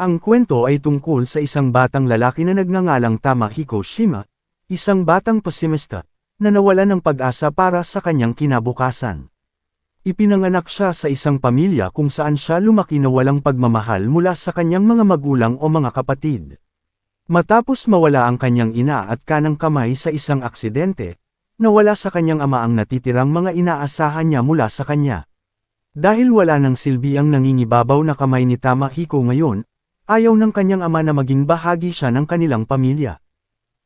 Ang kwento ay tungkol sa isang batang lalaki na nagngangalang Tamahiko Shima, isang batang pesimista, na nawalan ng pag-asa para sa kanyang kinabukasan. Ipinanganak siya sa isang pamilya kung saan siya lumaki na walang pagmamahal mula sa kanyang mga magulang o mga kapatid. Matapos mawala ang kanyang ina at kanang kamay sa isang aksidente, nawala sa kanyang ama ang natitirang mga inaasahan niya mula sa kanya. Dahil wala ng silbi ang nangingibabaw na kamay ni Tamahiko ngayon, ayaw ng kanyang ama na maging bahagi siya ng kanilang pamilya.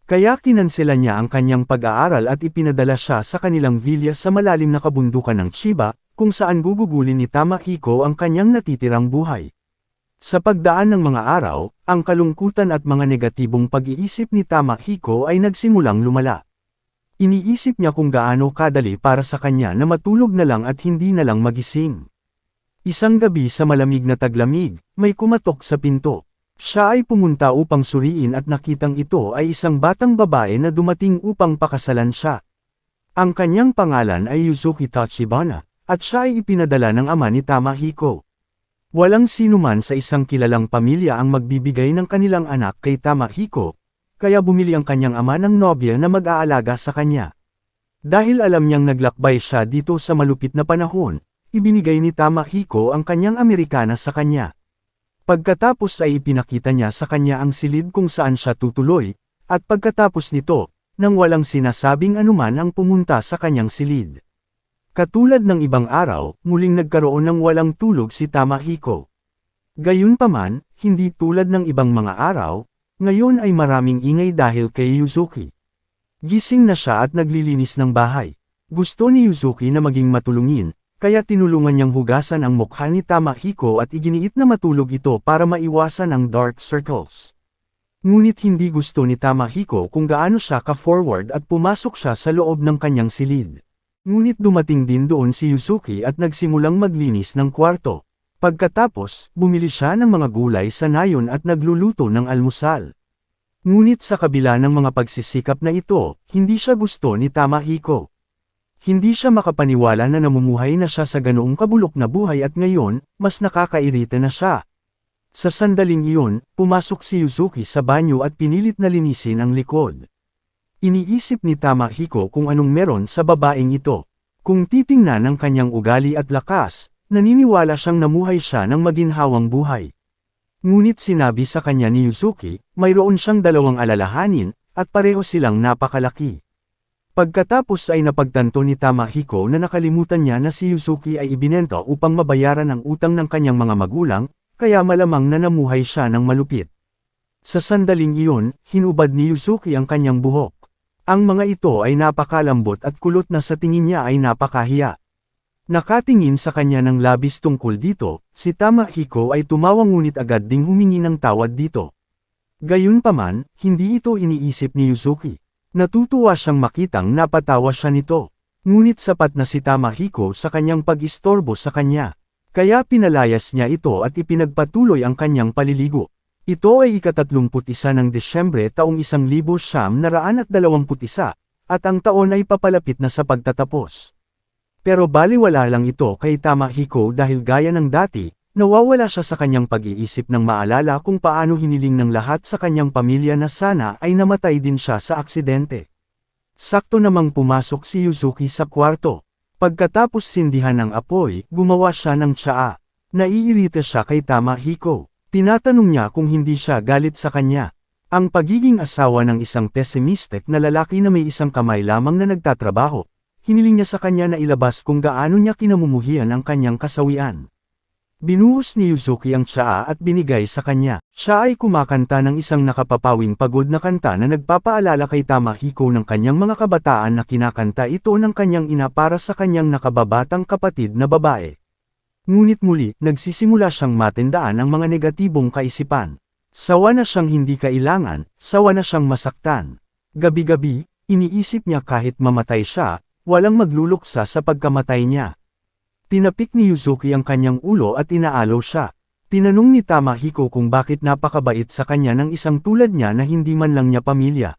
Kaya kinanselan niya ang kanyang pag-aaral at ipinadala siya sa kanilang vilya sa malalim na kabundukan ng Chiba, kung saan gugugulin ni Tamahiko ang kanyang natitirang buhay. Sa pagdaan ng mga araw, ang kalungkutan at mga negatibong pag-iisip ni Tamahiko ay nagsimulang lumala. Iniisip niya kung gaano kadali para sa kanya na matulog na lang at hindi na lang magising. Isang gabi sa malamig na taglamig, may kumatok sa pinto. Siya ay pumunta upang suriin at nakitang ito ay isang batang babae na dumating upang pakasalan siya. Ang kanyang pangalan ay Yuzuki Tachibana, at siya ay ipinadala ng ama ni Tamahiko. Walang sinuman sa isang kilalang pamilya ang magbibigay ng kanilang anak kay Tamahiko, kaya bumili ang kanyang ama ng nobya na mag-aalaga sa kanya. Dahil alam niyang naglakbay siya dito sa malupit na panahon, ibinigay ni Tamahiko ang kanyang Amerikana sa kanya. Pagkatapos ay ipinakita niya sa kanya ang silid kung saan siya tutuloy, at pagkatapos nito, nang walang sinasabing anuman ang pumunta sa kanyang silid. Katulad ng ibang araw, muling nagkaroon ng walang tulog si Tamahiko. Gayunpaman, hindi tulad ng ibang mga araw, ngayon ay maraming ingay dahil kay Yuzuki. Gising na siya at naglilinis ng bahay. Gusto ni Yuzuki na maging matulungin, kaya tinulungan niyang hugasan ang mukha ni Tamahiko at iginiit na matulog ito para maiwasan ang dark circles. Ngunit hindi gusto ni Tamahiko kung gaano siya ka-forward at pumasok siya sa loob ng kanyang silid. Ngunit dumating din doon si Yuzuki at nagsimulang maglinis ng kwarto. Pagkatapos, bumili siya ng mga gulay sa nayon at nagluluto ng almusal. Ngunit sa kabila ng mga pagsisikap na ito, hindi siya gusto ni Tamahiko. Hindi siya makapaniwala na namumuhay na siya sa ganoong kabulok na buhay at ngayon, mas nakakairita na siya. Sa sandaling iyon, pumasok si Yuzuki sa banyo at pinilit na linisin ang likod. Iniisip ni Tamahiko kung anong meron sa babaeng ito. Kung titingnan ang kanyang ugali at lakas, naniniwala siyang namuhay siya ng maginhawang buhay. Ngunit sinabi sa kanya ni Yuzuki, mayroon siyang dalawang alalahanin, at pareho silang napakalaki. Pagkatapos ay napagtanto ni Tamahiko na nakalimutan niya na si Yuzuki ay ibinenta upang mabayaran ang utang ng kanyang mga magulang, kaya malamang na namuhay siya ng malupit. Sa sandaling iyon, hinubad ni Yuzuki ang kanyang buhok. Ang mga ito ay napakalambot at kulot na sa tingin niya ay napakahiya. Nakatingin sa kanya ng labis tungkol dito, si Tamahiko ay tumawa ngunit agad ding humingi ng tawad dito. Gayunpaman, hindi ito iniisip ni Yuzuki. Natutuwa siyang makitang napatawa siya nito. Ngunit sapat na si Tamahiko sa kanyang pag-istorbo sa kanya. Kaya pinalayas niya ito at ipinagpatuloy ang kanyang paliligo. Ito ay ika-31 ng Desyembre taong 1921, at ang taon ay papalapit na sa pagtatapos. Pero baliwala lang ito kay Tamahiko dahil gaya ng dati, nawawala siya sa kanyang pag-iisip ng maalala kung paano hiniling ng lahat sa kanyang pamilya na sana ay namatay din siya sa aksidente. Sakto namang pumasok si Yuzuki sa kwarto. Pagkatapos sindihan ng apoy, gumawa siya ng tsaa. Naiirita siya kay Tamahiko. Tinatanong niya kung hindi siya galit sa kanya. Ang pagiging asawa ng isang pessimistic na lalaki na may isang kamay lamang na nagtatrabaho, hiniling niya sa kanya na ilabas kung gaano niya kinamumuhian ang kanyang kasawian. Binuhos ni Yuzuki ang tsaa at binigay sa kanya. Siya ay kumakanta ng isang nakapapawing pagod na kanta na nagpapaalala kay Tamahiko ng kanyang mga kabataan na kinakanta ito ng kanyang ina para sa kanyang nakababatang kapatid na babae. Ngunit muli, nagsisimula siyang matindaan ang mga negatibong kaisipan. Sawa na siyang hindi kailangan, sawa na siyang masaktan. Gabi-gabi, iniisip niya kahit mamatay siya, walang magluluksa sa pagkamatay niya. Tinapik ni Yuzuki ang kanyang ulo at inaalaw siya. Tinanong ni Tamahiko kung bakit napakabait sa kanya ng isang tulad niya na hindi man lang niya pamilya.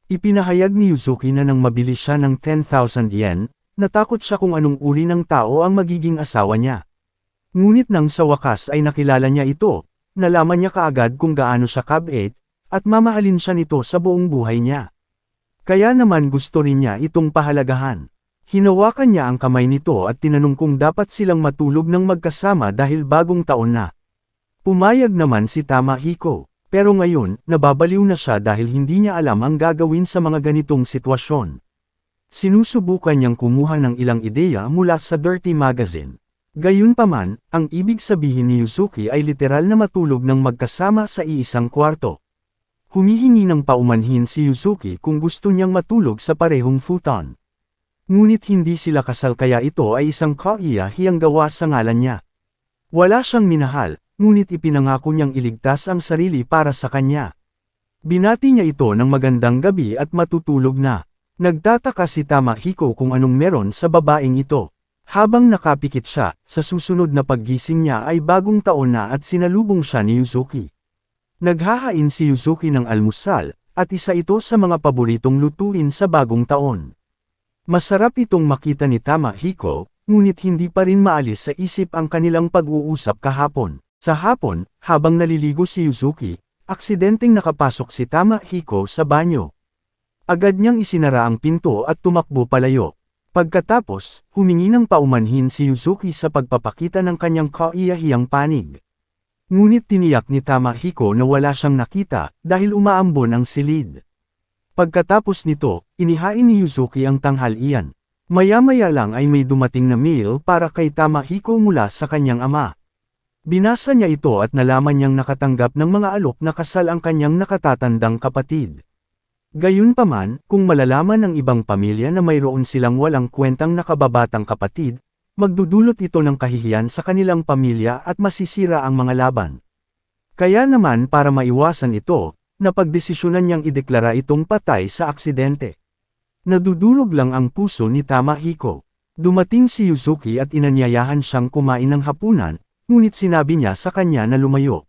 Ipinahayag ni Yuzuki na nang mabili siya ng 10,000 yen, natakot siya kung anong uri ng tao ang magiging asawa niya. Ngunit nang sa wakas ay nakilala niya ito, nalaman niya kaagad kung gaano siya kabait, at mamahalin siya nito sa buong buhay niya. Kaya naman gusto rin niya itong pahalagahan. Hinawakan niya ang kamay nito at tinanong kung dapat silang matulog ng magkasama dahil bagong taon na. Pumayag naman si Tamahiko, pero ngayon, nababaliw na siya dahil hindi niya alam ang gagawin sa mga ganitong sitwasyon. Sinusubukan niyang kumuha ng ilang ideya mula sa Dirty Magazine. Gayunpaman, ang ibig sabihin ni Yuzuki ay literal na matulog ng magkasama sa iisang kwarto. Humihingi ng paumanhin si Yuzuki kung gusto niyang matulog sa parehong futon. Ngunit hindi sila kasal kaya ito ay isang kaiyahiyang gawa sa ngalan niya. Wala siyang minahal, ngunit ipinangako niyang iligtas ang sarili para sa kanya. Binati niya ito ng magandang gabi at matutulog na. Nagtataka si Tamahiko kung anong meron sa babaeng ito. Habang nakapikit siya, sa susunod na paggising niya ay bagong taon na at sinalubong siya ni Yuzuki. Naghahain si Yuzuki ng almusal, at isa ito sa mga paboritong lutuin sa bagong taon. Masarap itong makita ni Tamahiko, ngunit hindi pa rin maalis sa isip ang kanilang pag-uusap kahapon. Sa hapon, habang naliligo si Yuzuki, aksidenteng nakapasok si Tamahiko sa banyo. Agad niyang isinara ang pinto at tumakbo palayo. Pagkatapos, humingi ng paumanhin si Yuzuki sa pagpapakita ng kanyang kaiyahiyang panig. Ngunit tiniyak ni Tamahiko na wala siyang nakita, dahil umaambon ang silid. Pagkatapos nito, inihain ni Yuzuki ang tanghalian. Maya-maya lang ay may dumating na mail para kay Tamahiko mula sa kanyang ama. Binasa niya ito at nalaman niyang nakatanggap ng mga alok na kasal ang kanyang nakatatandang kapatid. Gayunpaman, kung malalaman ng ibang pamilya na mayroon silang walang kwentang nakababatang kapatid, magdudulot ito ng kahihiyan sa kanilang pamilya at masisira ang mga laban. Kaya naman para maiwasan ito, napagdesisyonan niyang ideklara itong patay sa aksidente. Nadudurog lang ang puso ni Tamahiko. Dumating si Yuzuki at inanyayahan siyang kumain ng hapunan, ngunit sinabi niya sa kanya na lumayo.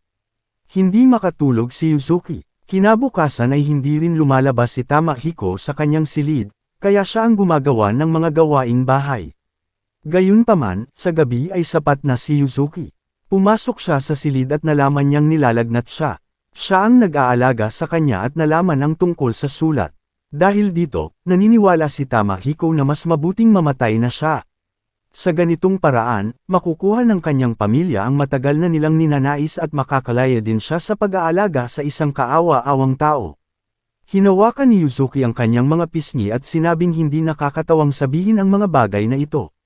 Hindi makatulog si Yuzuki. Kinabukasan ay hindi rin lumalabas si Tamahiko sa kanyang silid, kaya siya ang gumagawa ng mga gawaing bahay. Gayunpaman, sa gabi ay sapat na si Yuzuki. Pumasok siya sa silid at nalaman niyang nilalagnat siya. Siya ang nag-aalaga sa kanya at nalaman ang tungkol sa sulat. Dahil dito, naniniwala si Tamahiko na mas mabuting mamatay na siya. Sa ganitong paraan, makukuha ng kanyang pamilya ang matagal na nilang ninanais at makakalaya din siya sa pag-aalaga sa isang kaawa-awang tao. Hinawakan ni Yuzuki ang kanyang mga pisngi at sinabing hindi nakakatawang sabihin ang mga bagay na ito.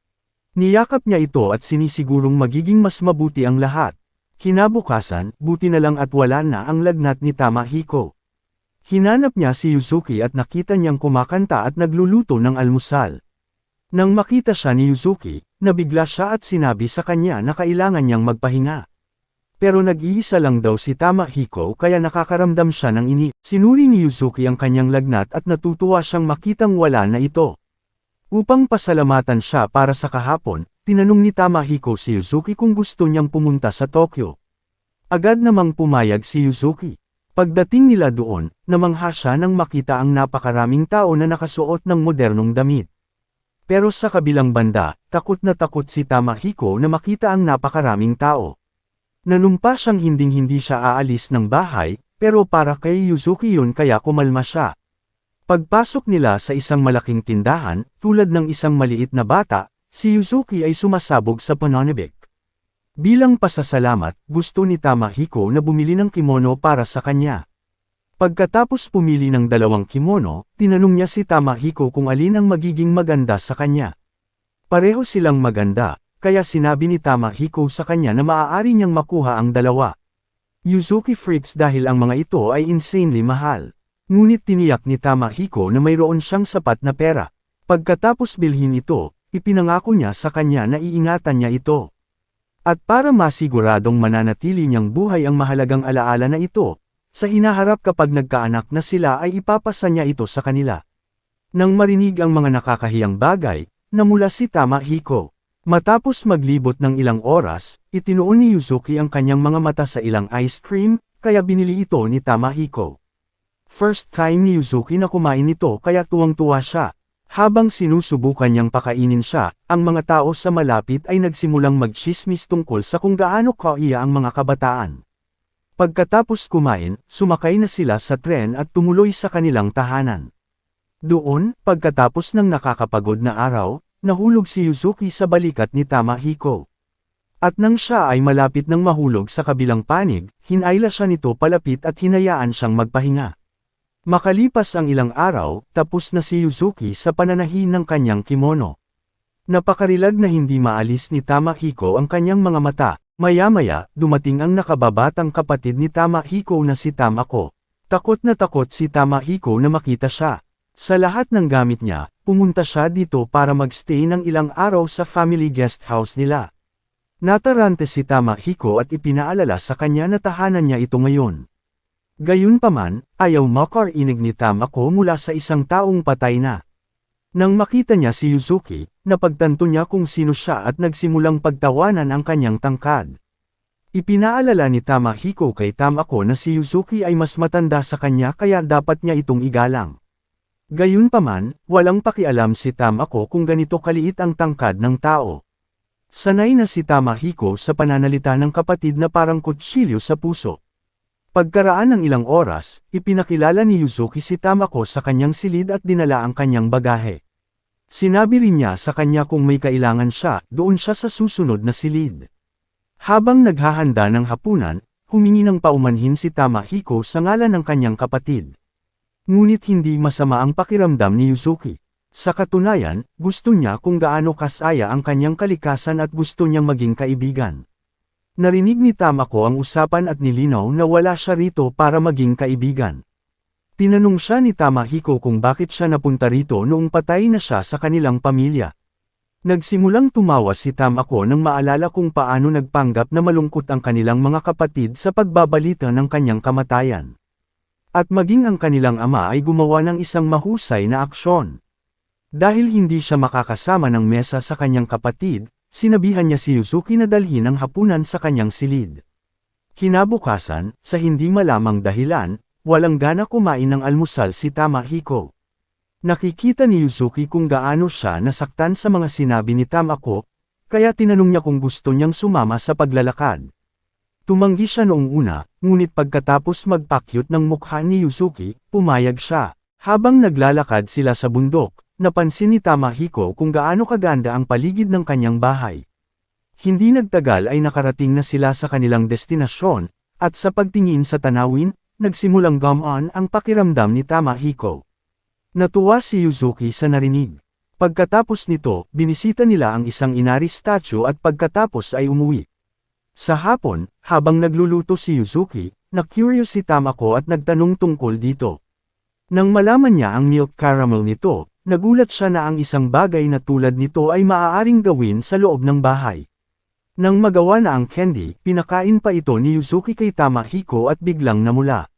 Niyakap niya ito at sinisigurong magiging mas mabuti ang lahat. Kinabukasan, buti na lang at wala na ang lagnat ni Tamahiko. Hinanap niya si Yuzuki at nakita niyang kumakanta at nagluluto ng almusal. Nang makita siya ni Yuzuki, nabigla siya at sinabi sa kanya na kailangan niyang magpahinga. Pero nag-iisa lang daw si Tamahiko kaya nakakaramdam siya ng inip. Sinuri ni Yuzuki ang kanyang lagnat at natutuwa siyang makitang wala na ito. Upang pasalamatan siya para sa kahapon, tinanong ni Tamahiko si Yuzuki kung gusto niyang pumunta sa Tokyo. Agad namang pumayag si Yuzuki. Pagdating nila doon, namangha siya nang makita ang napakaraming tao na nakasuot ng modernong damit. Pero sa kabilang banda, takot na takot si Tamahiko na makita ang napakaraming tao. Nanumpa siyang hinding-hindi siya aalis ng bahay, pero para kay Yuzuki yun kaya kumalma siya. Pagpasok nila sa isang malaking tindahan, tulad ng isang maliit na bata, si Yuzuki ay sumasabog sa pananabik. Bilang pasasalamat, gusto ni Tamahiko na bumili ng kimono para sa kanya. Pagkatapos pumili ng 2 kimono, tinanong niya si Tamahiko kung alin ang magiging maganda sa kanya. Pareho silang maganda, kaya sinabi ni Tamahiko sa kanya na maaari niyang makuha ang 2. Yuzuki freaks dahil ang mga ito ay insanely mahal. Ngunit tiniyak ni Tamahiko na mayroon siyang sapat na pera. Pagkatapos bilhin ito, ipinangako niya sa kanya na iingatan niya ito. At para masiguradong mananatili niyang buhay ang mahalagang alaala na ito, sa hinaharap kapag nagkaanak na sila ay ipapasa niya ito sa kanila. Nang marinig ang mga nakakahiyang bagay, namula si Tamahiko. Matapos maglibot ng ilang oras, itinuon ni Yuzuki ang kanyang mga mata sa ilang ice cream, kaya binili ito ni Tamahiko. First time ni Yuzuki na kumain ito kaya tuwang-tuwa siya. Habang sinusubukan niyang pakainin siya, ang mga tao sa malapit ay nagsimulang magchismis tungkol sa kung gaano kaiya ang mga kabataan. Pagkatapos kumain, sumakay na sila sa tren at tumuloy sa kanilang tahanan. Doon, pagkatapos ng nakakapagod na araw, nahulog si Yuzuki sa balikat ni Tamahiko. At nang siya ay malapit ng mahulog sa kabilang panig, hinayla siya nito palapit at hinayaan siyang magpahinga. Makalipas ang ilang araw, tapos na si Yuzuki sa pananahi ng kanyang kimono. Napakarilag na hindi maalis ni Tamahiko ang kanyang mga mata. Maya-maya, dumating ang nakababatang kapatid ni Tamahiko na si Tamako. Takot na takot si Tamahiko na makita siya. Sa lahat ng gamit niya, pumunta siya dito para magstay ng ilang araw sa family guest house nila. Natarante si Tamahiko at ipinaalala sa kanya na tahanan niya ito ngayon. Gayunpaman, ayaw makarinig ni Tamako mula sa isang taong patay na. Nang makita niya si Yuzuki, napagtanto niya kung sino siya at nagsimulang pagtawanan ang kanyang tangkad. Ipinaalala ni Tamahiko kay Tamako na si Yuzuki ay mas matanda sa kanya kaya dapat niya itong igalang. Gayunpaman, walang pakialam si Tamako kung ganito kaliit ang tangkad ng tao. Sanay na si Tamahiko sa pananalita ng kapatid na parang kutsilyo sa puso. Pagkaraan ng ilang oras, ipinakilala ni Yuzuki si Tamako sa kanyang silid at dinala ang kanyang bagahe. Sinabi rin niya sa kanya kung may kailangan siya, doon siya sa susunod na silid. Habang naghahanda ng hapunan, humingi ng paumanhin si Tamahiko sa ngalan ng kanyang kapatid. Ngunit hindi masama ang pakiramdam ni Yuzuki. Sa katunayan, gusto niya kung gaano kasaya ang kanyang kalikasan at gusto niyang maging kaibigan. Narinig ni Tamako ang usapan at nilinaw na wala siya rito para maging kaibigan. Tinanong siya ni Tamahiko kung bakit siya napunta rito noong patay na siya sa kanilang pamilya. Nagsimulang tumawa si Tamako nang maalala kung paano nagpanggap na malungkot ang kanilang mga kapatid sa pagbabalita ng kanyang kamatayan. At maging ang kanilang ama ay gumawa ng isang mahusay na aksyon. Dahil hindi siya makakasama ng mesa sa kanyang kapatid, sinabihan niya si Yuzuki na dalhin ang hapunan sa kanyang silid. Kinabukasan, sa hindi malamang dahilan, walang gana kumain ng almusal si Tamahiko. Nakikita ni Yuzuki kung gaano siya nasaktan sa mga sinabi ni Tamako, kaya tinanong niya kung gusto niyang sumama sa paglalakad. Tumanggi siya noong una, ngunit pagkatapos magpakyut ng mukha ni Yuzuki, pumayag siya. Habang naglalakad sila sa bundok, napansin ni Tamahiko kung gaano kaganda ang paligid ng kanyang bahay. Hindi nagtagal ay nakarating na sila sa kanilang destinasyon, at sa pagtingin sa tanawin, nagsimulang gumaan ang pakiramdam ni Tamahiko. Natuwa si Yuzuki sa narinig. Pagkatapos nito, binisita nila ang isang inari statue at pagkatapos ay umuwi. Sa hapon, habang nagluluto si Yuzuki, na-curious si Tamako at nagtanong tungkol dito. Nang malaman niya ang milk caramel nito, nagulat siya na ang isang bagay na tulad nito ay maaaring gawin sa loob ng bahay. Nang magawa na ang candy, pinakain pa ito ni Yuzuki kay Tamahiko at biglang namula.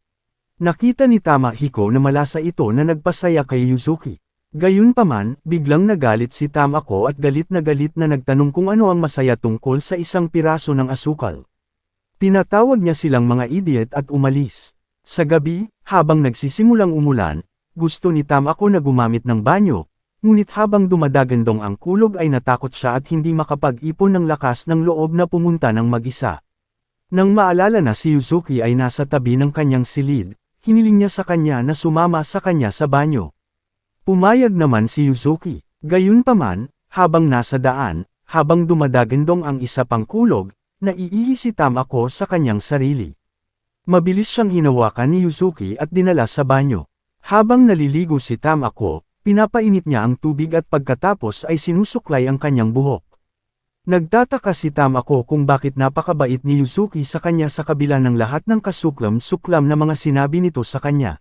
Nakita ni Tamahiko na malasa ito na nagpasaya kay Yuzuki. Gayunpaman, biglang nagalit si Tamako at galit na nagtanong kung ano ang masaya tungkol sa isang piraso ng asukal. Tinatawag niya silang mga idiot at umalis. Sa gabi, habang nagsisimulang umulan, gusto ni Tamako na gumamit ng banyo, ngunit habang dumadagandong ang kulog ay natakot siya at hindi makapag-ipon ng lakas ng loob na pumunta ng mag-isa. Nang maalala na si Yuzuki ay nasa tabi ng kanyang silid, hiniling niya sa kanya na sumama sa kanya sa banyo. Pumayag naman si Yuzuki. Gayunpaman, habang nasa daan, habang dumadagandong ang isa pang kulog, naiihi si Tamako sa kanyang sarili. Mabilis siyang hinawakan ni Yuzuki at dinala sa banyo. Habang naliligo si Tamako, pinapainit niya ang tubig at pagkatapos ay sinusuklay ang kanyang buhok. Nagtataka si Tamako kung bakit napakabait ni Yuzuki sa kanya sa kabila ng lahat ng kasuklam-suklam na mga sinabi nito sa kanya.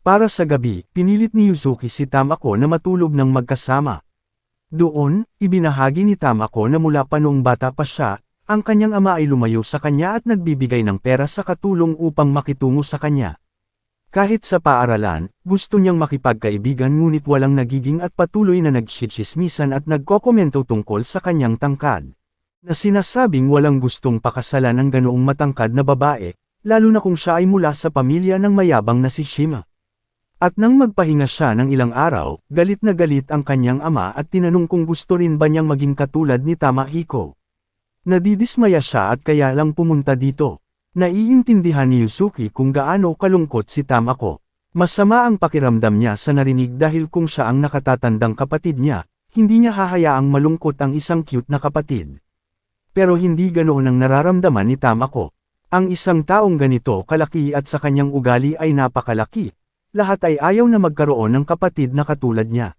Para sa gabi, pinilit ni Yuzuki si Tamako na matulog ng magkasama. Doon, ibinahagi ni Tamako na mula pa noong bata pa siya, ang kanyang ama ay lumayo sa kanya at nagbibigay ng pera sa katulong upang makitungo sa kanya. Kahit sa paaralan, gusto niyang makipagkaibigan ngunit walang nagiging at patuloy na nagtsitsismisan at nagkokomento tungkol sa kanyang tangkad. Na sinasabing walang gustong pakasalan ang ganoong matangkad na babae, lalo na kung siya ay mula sa pamilya ng mayabang na si Shima. At nang magpahinga siya ng ilang araw, galit na galit ang kanyang ama at tinanong kung gusto rin ba niyang maging katulad ni Tamahiko. Nadidismaya siya at kaya lang pumunta dito. Naiintindihan ni Yuzuki kung gaano kalungkot si Tamako. Masama ang pakiramdam niya sa narinig dahil kung siya ang nakatatandang kapatid niya, hindi niya hahayaang malungkot ang isang cute na kapatid. Pero hindi ganoon ang nararamdaman ni Tamako. Ang isang taong ganito kalaki at sa kanyang ugali ay napakalaki, lahat ay ayaw na magkaroon ng kapatid na katulad niya.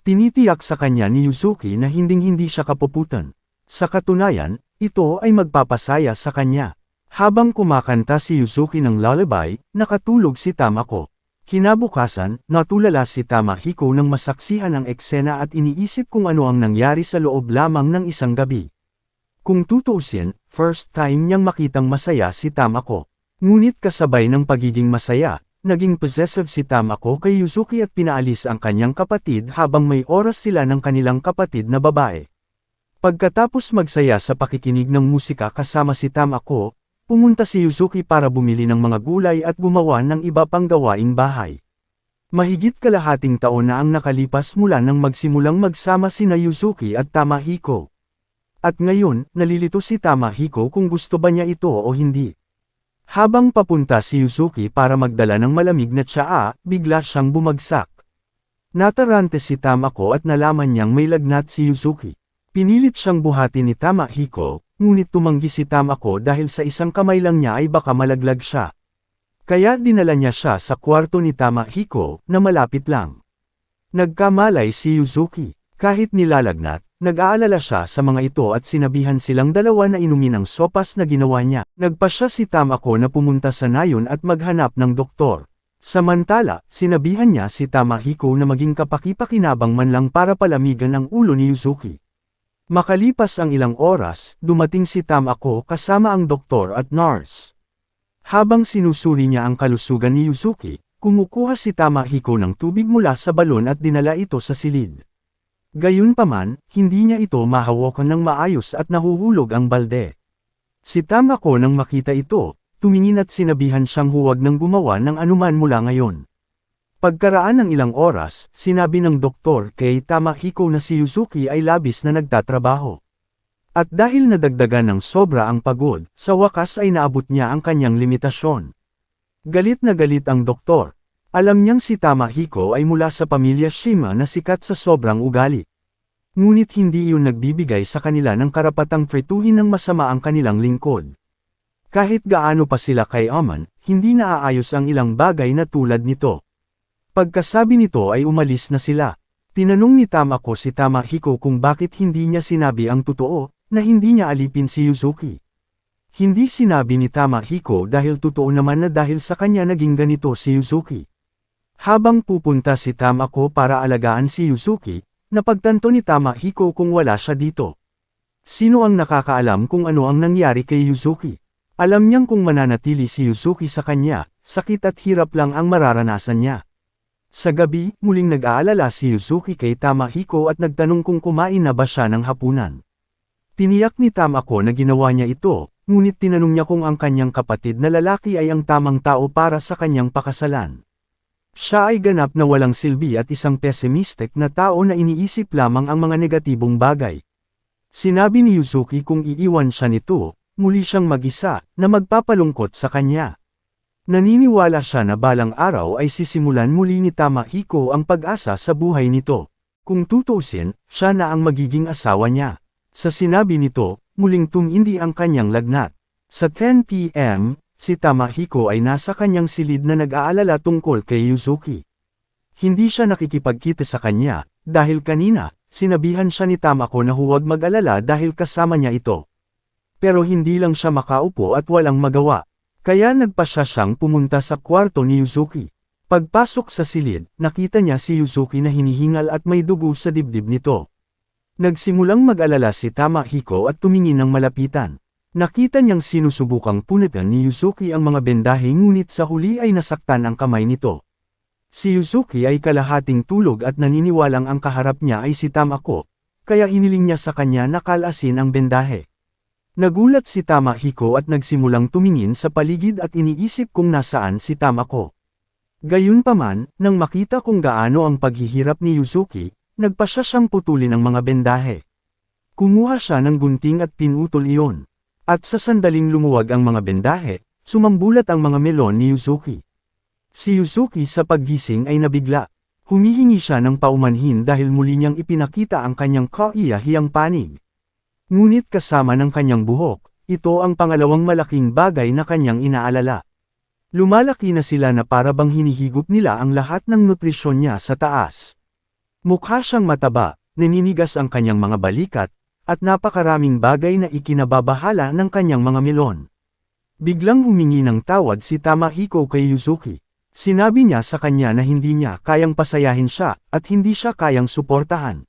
Tinitiyak sa kanya ni Yuzuki na hinding-hindi siya kapuputan. Sa katunayan, ito ay magpapasaya sa kanya. Habang kumakanta si Yuzuki ng lullaby, nakatulog si Tamako. Kinabukasan, natulala si Tamahiko nang masaksihan ang eksena at iniisip kung ano ang nangyari sa loob lamang ng isang gabi. Kung tutuusin, first time niyang makitang masaya si Tamako. Ngunit kasabay ng pagiging masaya, naging possessive si Tamako kay Yuzuki at pinaalis ang kanyang kapatid habang may oras sila ng kanilang kapatid na babae. Pagkatapos magsaya sa pakikinig ng musika kasama si Tamako, pumunta si Yuzuki para bumili ng mga gulay at gumawa ng iba pang gawaing bahay. Mahigit kalahating taon na ang nakalipas mula nang magsimulang magsama sina Yuzuki at Tamahiko. At ngayon, nalilito si Tamahiko kung gusto ba niya ito o hindi. Habang papunta si Yuzuki para magdala ng malamig na tsaa, bigla siyang bumagsak. Natarante si Tamako at nalaman niyang may lagnat si Yuzuki. Pinilit siyang buhatin ni Tamahiko, ngunit tumanggi si Tamako dahil sa isang kamay lang niya ay baka malaglag siya. Kaya dinala niya siya sa kwarto ni Tamahiko, na malapit lang. Nagkamalay si Yuzuki. Kahit nilalagnat, nag-aalala siya sa mga ito at sinabihan silang dalawa na inumin ang sopas na ginawa niya. Nagpasya si Tamako na pumunta sa nayon at maghanap ng doktor. Samantala, sinabihan niya si Tamahiko na maging kapaki-pakinabang man lang para palamigan ang ulo ni Yuzuki. Makalipas ang ilang oras, dumating si Tamako kasama ang doktor at nurse. Habang sinusuri niya ang kalusugan ni Yuzuki, kumukuha si Tamahiko ng tubig mula sa balon at dinala ito sa silid. Gayunpaman, hindi niya ito mahawakan ng maayos at nahuhulog ang balde. Si Tamako nang makita ito, tumingin at sinabihan siyang huwag nang gumawa ng anuman mula ngayon. Pagkaraan ng ilang oras, sinabi ng doktor kay Tamahiko na si Yuzuki ay labis na nagtatrabaho. At dahil nadagdagan ng sobra ang pagod, sa wakas ay naabot niya ang kanyang limitasyon. Galit na galit ang doktor. Alam niyang si Tamahiko ay mula sa pamilya Shima na sikat sa sobrang ugali. Ngunit hindi iyon nagbibigay sa kanila ng karapatang tretuhin ng masama ang kanilang lingkod. Kahit gaano pa sila kay Aman, hindi naaayos ang ilang bagay na tulad nito. Pagkasabi nito ay umalis na sila. Tinanong ni Tamako si Tamahiko kung bakit hindi niya sinabi ang totoo, na hindi niya alipin si Yuzuki. Hindi sinabi ni Tamahiko dahil totoo naman na dahil sa kanya naging ganito si Yuzuki. Habang pupunta si Tamako para alagaan si Yuzuki, napagtanto ni Tamahiko kung wala siya dito. Sino ang nakakaalam kung ano ang nangyari kay Yuzuki? Alam niyang kung mananatili si Yuzuki sa kanya, sakit at hirap lang ang mararanasan niya. Sa gabi, muling nag-aalala si Yuzuki kay Tamahiko at nagtanong kung kumain na ba siya ng hapunan. Tiniyak ni Tamako na ginawa niya ito, ngunit tinanong niya kung ang kanyang kapatid na lalaki ay ang tamang tao para sa kanyang pakasalan. Siya ay ganap na walang silbi at isang pessimistic na tao na iniisip lamang ang mga negatibong bagay. Sinabi ni Yuzuki kung iiwan siya nito, muli siyang mag-isa, na magpapalungkot sa kanya. Naniniwala siya na balang araw ay sisimulan muli ni Tamahiko ang pag-asa sa buhay nito. Kung tutuusin, siya na ang magiging asawa niya. Sa sinabi nito, muling tumindi ang kanyang lagnat. Sa 10 p.m., si Tamahiko ay nasa kanyang silid na nag-aalala tungkol kay Yuzuki. Hindi siya nakikipagkita sa kanya, dahil kanina, sinabihan siya ni Tamako na huwag mag-alala dahil kasama niya ito. Pero hindi lang siya makaupo at walang magawa. Kaya nagpasya siyang pumunta sa kwarto ni Yuzuki. Pagpasok sa silid, nakita niya si Yuzuki na hinihingal at may dugo sa dibdib nito. Nagsimulang mag-alala si Tamahiko at tumingin ng malapitan. Nakita niyang sinusubukang punitan ni Yuzuki ang mga bendahe ngunit sa huli ay nasaktan ang kamay nito. Si Yuzuki ay kalahating tulog at naniniwalang ang kaharap niya ay si Tamako, kaya hiniling niya sa kanya na kalasin ang bendahe. Nagulat si Tamahiko at nagsimulang tumingin sa paligid at iniisip kung nasaan si Tamako. Gayunpaman, nang makita kung gaano ang paghihirap ni Yuzuki, nagpasya siyang putulin ang mga bendahe. Kumuha siya ng gunting at pinutol iyon. At sa sandaling lumuwag ang mga bendahe, sumambulat ang mga melon ni Yuzuki. Si Yuzuki sa paggising ay nabigla. Humihingi siya ng paumanhin dahil muli niyang ipinakita ang kanyang kaiyahiyang panig. Ngunit kasama ng kanyang buhok, ito ang pangalawang malaking bagay na kanyang inaalala. Lumalaki na sila na para bang hinihigop nila ang lahat ng nutrisyon niya sa taas. Mukha siyang mataba, naninigas ang kanyang mga balikat, at napakaraming bagay na ikinababahala ng kanyang mga melon. Biglang humingi ng tawad si Tamahiko kay Yuzuki. Sinabi niya sa kanya na hindi niya kayang pasayahin siya, at hindi siya kayang suportahan.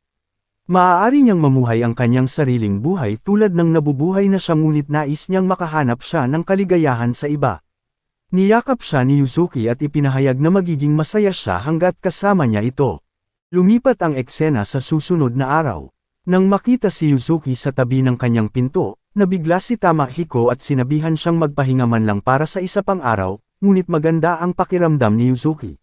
Maaari niyang mamuhay ang kanyang sariling buhay tulad ng nabubuhay na siya, ngunit nais niyang makahanap siya ng kaligayahan sa iba. Niyakap siya ni Yuzuki at ipinahayag na magiging masaya siya hanggat kasama niya ito. Lumipat ang eksena sa susunod na araw. Nang makita si Yuzuki sa tabi ng kanyang pinto, nabigla si Tamahiko at sinabihan siyang magpahinga man lang para sa isa pang araw, ngunit maganda ang pakiramdam ni Yuzuki.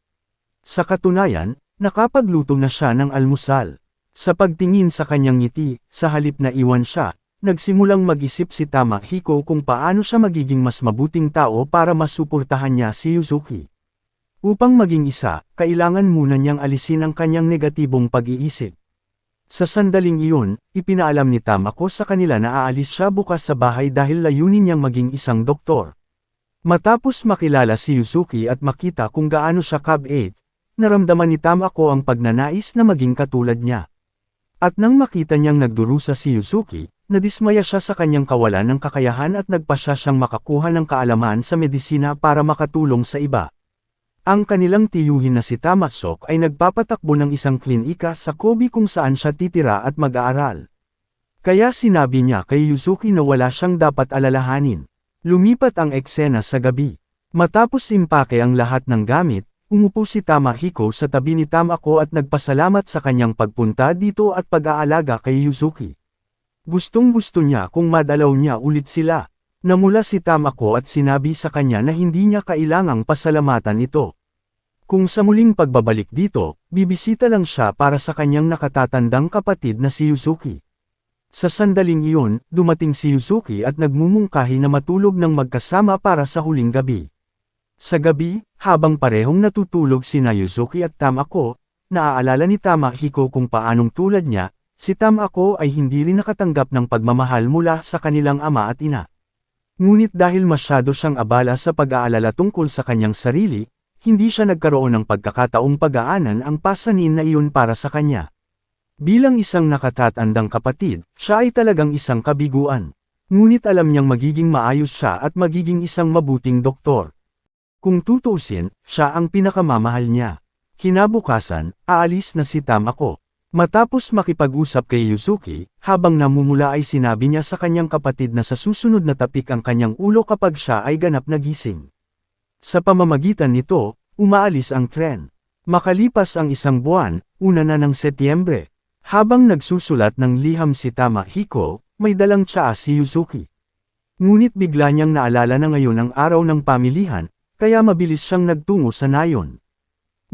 Sa katunayan, nakapagluto na siya ng almusal. Sa pagtingin sa kanyang ngiti, sa halip na iwan siya, nagsimulang mag-isip si Tamahiko kung paano siya magiging mas mabuting tao para masuportahan niya si Yuzuki. Upang maging isa, kailangan muna niyang alisin ang kanyang negatibong pag-iisip. Sa sandaling iyon, ipinaalam ni Tamako sa kanila na aalis siya bukas sa bahay dahil layunin niyang maging isang doktor. Matapos makilala si Yuzuki at makita kung gaano siya kabait, naramdaman ni Tamako ang pagnanais na maging katulad niya. At nang makita niyang nagdurusa si Yuzuki, nadismaya siya sa kanyang kawalan ng kakayahan at nagpasya siyang makakuha ng kaalaman sa medisina para makatulong sa iba. Ang kanilang tiyuhin na si Tamasok ay nagpapatakbo ng isang klinika sa Kobe kung saan siya titira at mag-aaral. Kaya sinabi niya kay Yuzuki na wala siyang dapat alalahanin. Lumipat ang eksena sa gabi. Matapos impake ang lahat ng gamit, umupo si Tamahiko sa tabi ni Tamako at nagpasalamat sa kanyang pagpunta dito at pag-aalaga kay Yuzuki. Gustong-gusto niya kung madalaw niya ulit sila. Namula si Tamako at sinabi sa kanya na hindi niya kailangang pasalamatan ito. Kung sa muling pagbabalik dito, bibisita lang siya para sa kanyang nakatatandang kapatid na si Yuzuki. Sa sandaling iyon, dumating si Yuzuki at nagmumungkahi na matulog ng magkasama para sa huling gabi. Sa gabi, habang parehong natutulog sina Yuzuki at Tamako, naaalala ni Tamahiko kung paanong tulad niya, si Tamako ay hindi rin nakatanggap ng pagmamahal mula sa kanilang ama at ina. Ngunit dahil masyado siyang abala sa pag-aalala tungkol sa kanyang sarili, hindi siya nagkaroon ng pagkakataong pag-aanan ang pasanin na iyon para sa kanya. Bilang isang nakatatandang kapatid, siya ay talagang isang kabiguan. Ngunit alam niyang magiging maayos siya at magiging isang mabuting doktor. Kung tutuusin, siya ang pinakamamahal niya. Kinabukasan, aalis na si Tamako. Matapos makipag-usap kay Yuzuki, habang namumula ay sinabi niya sa kanyang kapatid na sa susunod na tapik ang kanyang ulo kapag siya ay ganap na gising. Sa pamamagitan nito, umaalis ang tren. Makalipas ang isang buwan, una na ng Setyembre. Habang nagsusulat ng liham si Tamahiko, may dalang tsaa si Yuzuki. Ngunit bigla niyang naalala na ngayon ang araw ng pamilihan, kaya mabilis siyang nagtungo sa nayon.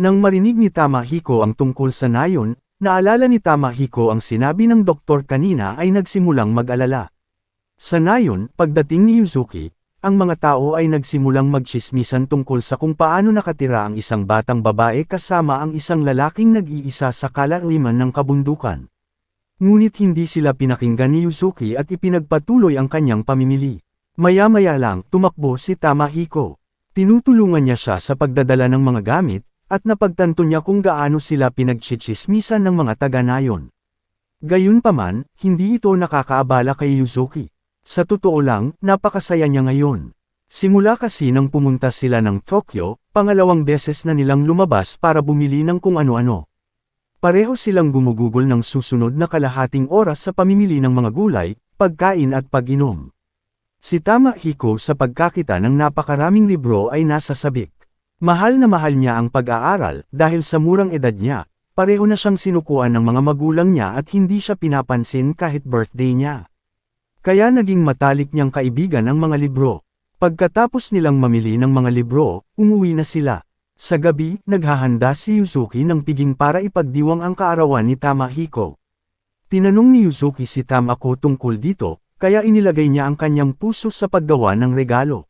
Nang marinig ni Tamahiko ang tungkol sa nayon, naalala ni Tamahiko ang sinabi ng doktor kanina ay nagsimulang mag-alala. Sa nayon, pagdating ni Yuzuki, ang mga tao ay nagsimulang magtsismisan tungkol sa kung paano nakatira ang isang batang babae kasama ang isang lalaking nag-iisa sa kalaliman ng kabundukan. Ngunit hindi sila pinakinggan ni Yuzuki at ipinagpatuloy ang kanyang pamimili. Maya-maya lang, tumakbo si Tamahiko. Tinutulungan niya siya sa pagdadala ng mga gamit, at napagtanto niya kung gaano sila pinagtsitsismisan ng mga taga-nayon. Gayunpaman, hindi ito nakakaabala kay Yuzuki. Sa totoo lang, napakasaya niya ngayon. Simula kasi nang pumunta sila ng Tokyo, pangalawang beses na nilang lumabas para bumili ng kung ano-ano. Pareho silang gumugugol ng susunod na kalahating oras sa pamimili ng mga gulay, pagkain at pag-inom. Si Tamahiko sa pagkakita ng napakaraming libro ay nasa sabik. Mahal na mahal niya ang pag-aaral dahil sa murang edad niya, pareho na siyang sinukuan ng mga magulang niya at hindi siya pinapansin kahit birthday niya. Kaya naging matalik niyang kaibigan ang mga libro. Pagkatapos nilang mamili ng mga libro, umuwi na sila. Sa gabi, naghahanda si Yuzuki ng piging para ipagdiwang ang kaarawan ni Tamahiko. Tinanong ni Yuzuki si Tamako tungkol dito, kaya inilagay niya ang kanyang puso sa paggawa ng regalo.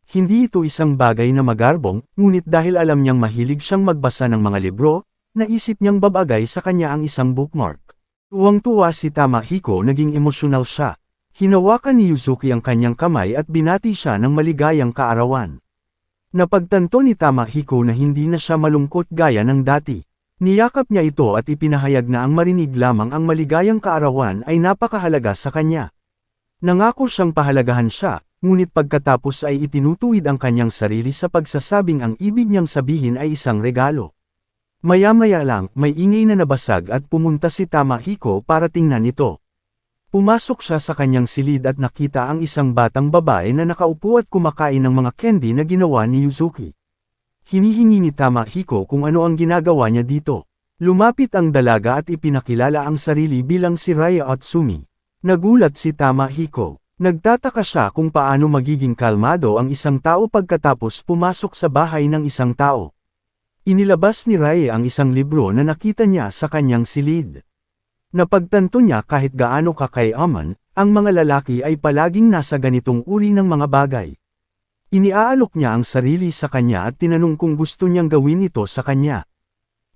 Hindi ito isang bagay na magarbong, ngunit dahil alam niyang mahilig siyang magbasa ng mga libro, naisip niyang babagay sa kanya ang isang bookmark. Tuwang-tuwa si Tamahiko, naging emosyonal siya. Hinawakan ni Yuzuki ang kanyang kamay at binati siya ng maligayang kaarawan. Napagtanto ni Tamahiko na hindi na siya malungkot gaya ng dati. Niyakap niya ito at ipinahayag na ang marinig lamang ang maligayang kaarawan ay napakahalaga sa kanya. Nangako siyang pahalagahan siya, ngunit pagkatapos ay itinutuwid ang kanyang sarili sa pagsasabing ang ibig niyang sabihin ay isang regalo. Maya-maya lang, may ingay na nabasag at pumunta si Tamahiko para tingnan ito. Pumasok siya sa kanyang silid at nakita ang isang batang babae na nakaupo at kumakain ng mga candy na ginawa ni Yuzuki. Hinihingi ni Tamahiko kung ano ang ginagawa niya dito. Lumapit ang dalaga at ipinakilala ang sarili bilang si Raya Otsumi. Nagulat si Tamahiko. Nagtataka siya kung paano magiging kalmado ang isang tao pagkatapos pumasok sa bahay ng isang tao. Inilabas ni Raya ang isang libro na nakita niya sa kanyang silid. Napagtanto niya kahit gaano kakayaman, ang mga lalaki ay palaging nasa ganitong uri ng mga bagay. Iniaalok niya ang sarili sa kanya at tinanong kung gusto niyang gawin ito sa kanya.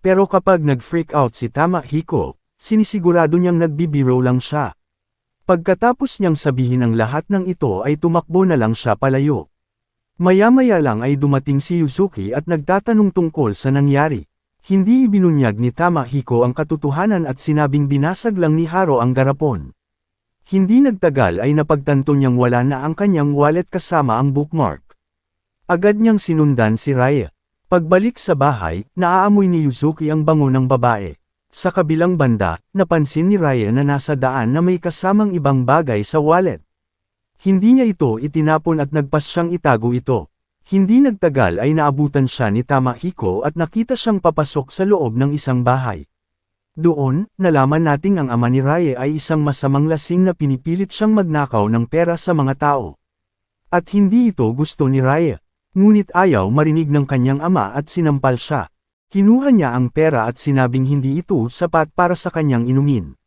Pero kapag nag-freak out si Tamahiko, sinisigurado niyang nagbibiro lang siya. Pagkatapos niyang sabihin ang lahat ng ito ay tumakbo na lang siya palayo. Maya-maya lang ay dumating si Yuzuki at nagtatanong tungkol sa nangyari. Hindi ibinunyag ni Tamahiko ang katotohanan at sinabing binasag lang ni Haro ang garapon. Hindi nagtagal ay napagtanto niyang wala na ang kanyang wallet kasama ang bookmark. Agad niyang sinundan si Raya. Pagbalik sa bahay, naaamoy ni Yuzuki ang bango ng babae. Sa kabilang banda, napansin ni Raya na nasa daan na may kasamang ibang bagay sa wallet. Hindi niya ito itinapon at nagpas siyang itago ito. Hindi nagtagal ay naabutan siya ni Tamahiko at nakita siyang papasok sa loob ng isang bahay. Doon, nalaman nating ang ama ni Raya ay isang masamang lasing na pinipilit siyang magnakaw ng pera sa mga tao. At hindi ito gusto ni Raya. Ngunit ayaw marinig ng kanyang ama at sinampal siya. Kinuha niya ang pera at sinabing hindi ito sapat para sa kanyang inumin.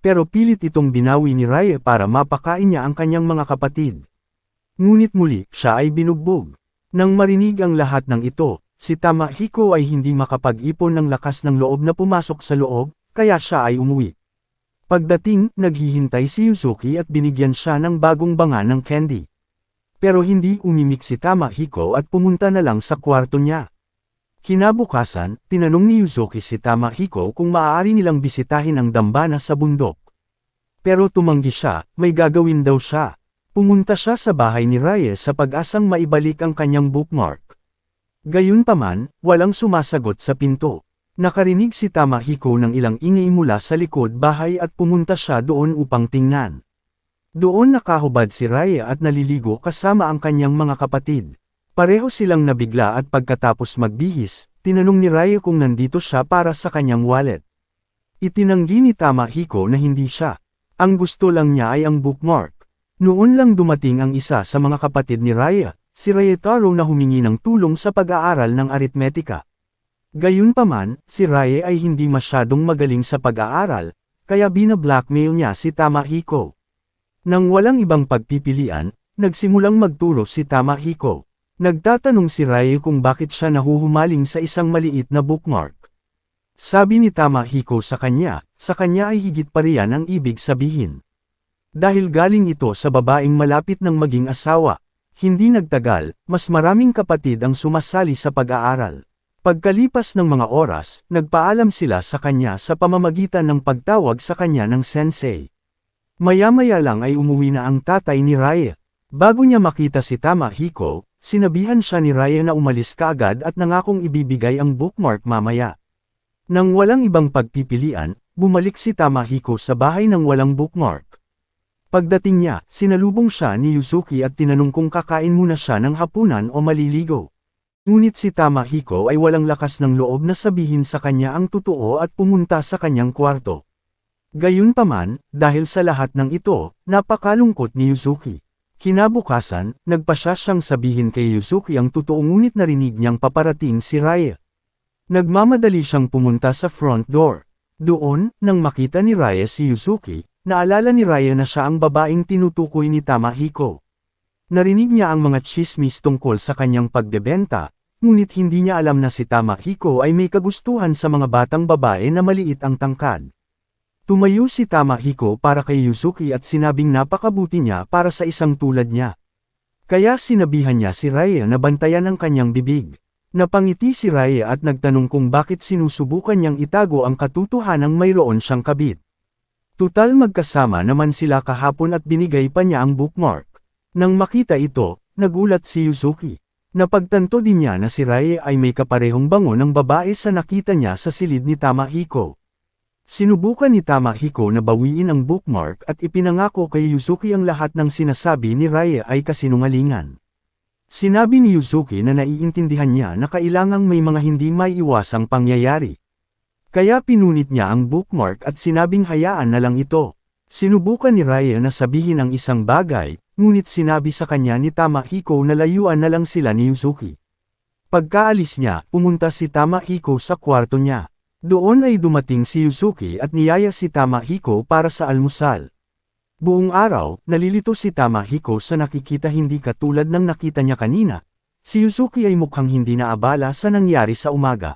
Pero pilit itong binawi ni Raya para mapakain niya ang kanyang mga kapatid. Ngunit muli, siya ay binugbog. Nang marinig ang lahat ng ito, si Tamahiko ay hindi makapag-ipon ng lakas ng loob na pumasok sa loob, kaya siya ay umuwi. Pagdating, naghihintay si Yuzuki at binigyan siya ng bagong banga ng candy. Pero hindi umimik si Tamahiko at pumunta na lang sa kwarto niya. Kinabukasan, tinanong ni Yuzuki si Tamahiko kung maaari nilang bisitahin ang dambana sa bundok. Pero tumanggi siya, may gagawin daw siya. Pumunta siya sa bahay ni Raya sa pag-asang maibalik ang kanyang bookmark. Gayunpaman, walang sumasagot sa pinto. Nakarinig si Tamahiko ng ilang ingay mula sa likod bahay at pumunta siya doon upang tingnan. Doon nakahubad si Raya at naliligo kasama ang kanyang mga kapatid. Pareho silang nabigla at pagkatapos magbihis, tinanong ni Raya kung nandito siya para sa kanyang wallet. Itinanggi ni Tamahiko na hindi siya. Ang gusto lang niya ay ang bookmark. Noon lang dumating ang isa sa mga kapatid ni Raya, si Rayetaro na humingi ng tulong sa pag-aaral ng aritmetika. Gayunpaman, si Raya ay hindi masyadong magaling sa pag-aaral, kaya bina-blackmail niya si Tamahiko. Nang walang ibang pagpipilian, nagsimulang magturo si Tamahiko. Nagtatanong si Raya kung bakit siya nahuhumaling sa isang maliit na bookmark. Sabi ni Tamahiko sa kanya ay higit pa riyan ang ibig sabihin. Dahil galing ito sa babaeng malapit ng maging asawa, hindi nagtagal, mas maraming kapatid ang sumasali sa pag-aaral. Pagkalipas ng mga oras, nagpaalam sila sa kanya sa pamamagitan ng pagtawag sa kanya ng sensei. Maya-maya lang ay umuwi na ang tatay ni Raya. Bago niya makita si Tamahiko, sinabihan siya ni Raya na umalis kaagad at nangakong ibibigay ang bookmark mamaya. Nang walang ibang pagpipilian, bumalik si Tamahiko sa bahay ng walang bookmark. Pagdating niya, sinalubong siya ni Yuzuki at tinanong kung kakain muna siya ng hapunan o maliligo. Ngunit si Tamahiko ay walang lakas ng loob na sabihin sa kanya ang totoo at pumunta sa kanyang kwarto. Gayunpaman, dahil sa lahat ng ito, napakalungkot ni Yuzuki. Kinabukasan, nagpasya siyang sabihin kay Yuzuki ang totoo ngunit narinig niyang paparating si Raya. Nagmamadali siyang pumunta sa front door. Doon, nang makita ni Raya si Yuzuki, naalala ni Raya na siya ang babaeng tinutukoy ni Tamahiko. Narinig niya ang mga tsismis tungkol sa kanyang pagdebenta, ngunit hindi niya alam na si Tamahiko ay may kagustuhan sa mga batang babae na maliit ang tangkad. Tumayo si Tamahiko para kay Yuzuki at sinabing napakabuti niya para sa isang tulad niya. Kaya sinabihan niya si Raya na bantayan ang kanyang bibig. Napangiti si Raya at nagtanong kung bakit sinusubukan niyang itago ang katotohanang mayroon siyang kabit. Tutal magkasama naman sila kahapon at binigay pa niya ang bookmark. Nang makita ito, nagulat si Yuzuki. Napagtanto din niya na si Raya ay may kaparehong bango ng babae sa nakita niya sa silid ni Tamahiko. Sinubukan ni Tamahiko na bawiin ang bookmark at ipinangako kay Yuzuki ang lahat ng sinasabi ni Raya ay kasinungalingan. Sinabi ni Yuzuki na naiintindihan niya na kailangang may mga hindi maiiwasang pangyayari. Kaya pinunit niya ang bookmark at sinabing hayaan na lang ito. Sinubukan ni Raya na sabihin ang isang bagay, ngunit sinabi sa kanya ni Tamahiko na layuan na lang sila ni Yuzuki. Pagkaalis niya, pumunta si Tamahiko sa kwarto niya. Doon ay dumating si Yuzuki at niyaya si Tamahiko para sa almusal. Buong araw, nalilito si Tamahiko sa nakikita hindi katulad ng nakita niya kanina. Si Yuzuki ay mukhang hindi naabala sa nangyari sa umaga.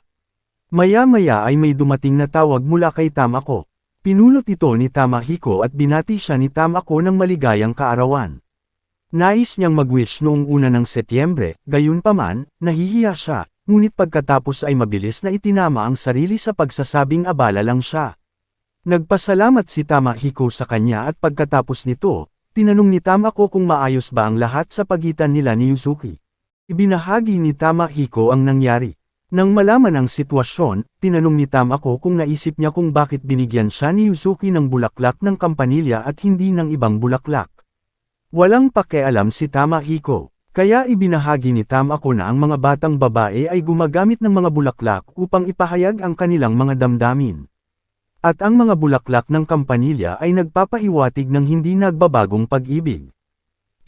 Maya-maya ay may dumating na tawag mula kay Tamako. Pinulot ito ni Tamahiko at binati siya ni Tamako ng maligayang kaarawan. Nais niyang mag-wish noong una ng Setyembre, gayunpaman, nahihiya siya, ngunit pagkatapos ay mabilis na itinama ang sarili sa pagsasabing abala lang siya. Nagpasalamat si Tamahiko sa kanya at pagkatapos nito, tinanong ni Tamako kung maayos ba ang lahat sa pagitan nila ni Yuzuki. Ibinahagi ni Tamahiko ang nangyari. Nang malaman ang sitwasyon, tinanong ni Tamako kung naisip niya kung bakit binigyan siya ni Yuzuki ng bulaklak ng kampanilya at hindi ng ibang bulaklak. Walang pakialam si Tamahiko, kaya ibinahagi ni Tamako na ang mga batang babae ay gumagamit ng mga bulaklak upang ipahayag ang kanilang mga damdamin. At ang mga bulaklak ng kampanilya ay nagpapahiwatig ng hindi nagbabagong pag-ibig.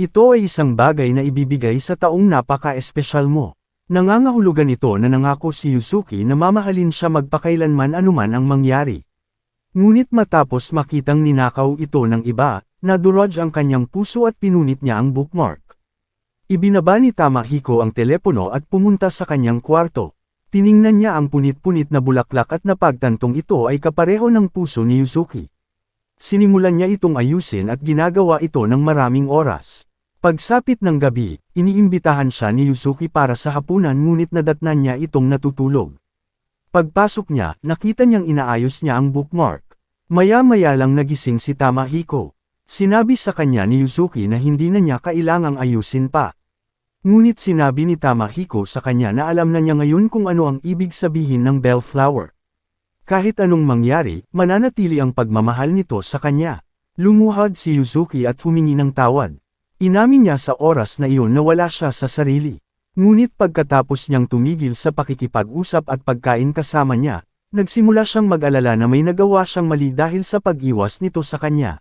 Ito ay isang bagay na ibibigay sa taong napaka-espesyal mo. Nangangahulugan ito na nangako si Yuzuki na mamahalin siya magpakailanman anuman ang mangyari. Ngunit matapos makitang ninakaw ito ng iba, nadurog ang kanyang puso at pinunit niya ang bookmark. Ibinaba ni Tamahiko ang telepono at pumunta sa kanyang kwarto. Tiningnan niya ang punit-punit na bulaklak at napagtantong ito ay kapareho ng puso ni Yuzuki. Sinimulan niya itong ayusin at ginagawa ito ng maraming oras. Pagsapit ng gabi, iniimbitahan siya ni Yuzuki para sa hapunan ngunit nadatnan niya itong natutulog. Pagpasok niya, nakita niyang inaayos niya ang bookmark. Maya-maya lang nagising si Tamahiko. Sinabi sa kanya ni Yuzuki na hindi na niya kailangang ayusin pa. Ngunit sinabi ni Tamahiko sa kanya na alam na niya ngayon kung ano ang ibig sabihin ng bellflower. Kahit anong mangyari, mananatili ang pagmamahal nito sa kanya. Lumuhad si Yuzuki at humingi ng tawad. Inamin niya sa oras na iyon na wala siya sa sarili. Ngunit pagkatapos niyang tumigil sa pakikipag-usap at pagkain kasama niya, nagsimula siyang mag-alala na may nagawa siyang mali dahil sa pag-iwas nito sa kanya.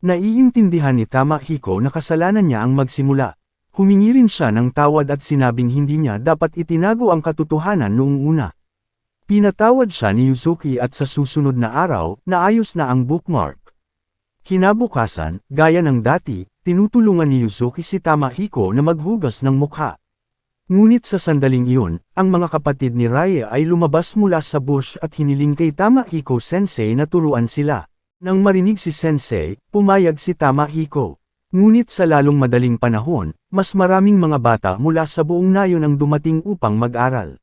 Naiintindihan ni Tamahiko na kasalanan niya ang magsimula. Humingi rin siya ng tawad at sinabing hindi niya dapat itinago ang katotohanan noong una. Pinatawad siya ni Yuzuki at sa susunod na araw, naayos na ang bookmark. Kinabukasan, gaya ng dati, tinutulungan ni Yuzuki si Tamahiko na maghugas ng mukha. Ngunit sa sandaling iyon, ang mga kapatid ni Raya ay lumabas mula sa bush at hiniling kay Tamahiko Sensei na turuan sila. Nang marinig si Sensei, pumayag si Tamahiko. Ngunit sa lalong madaling panahon, mas maraming mga bata mula sa buong nayon ang dumating upang mag-aral.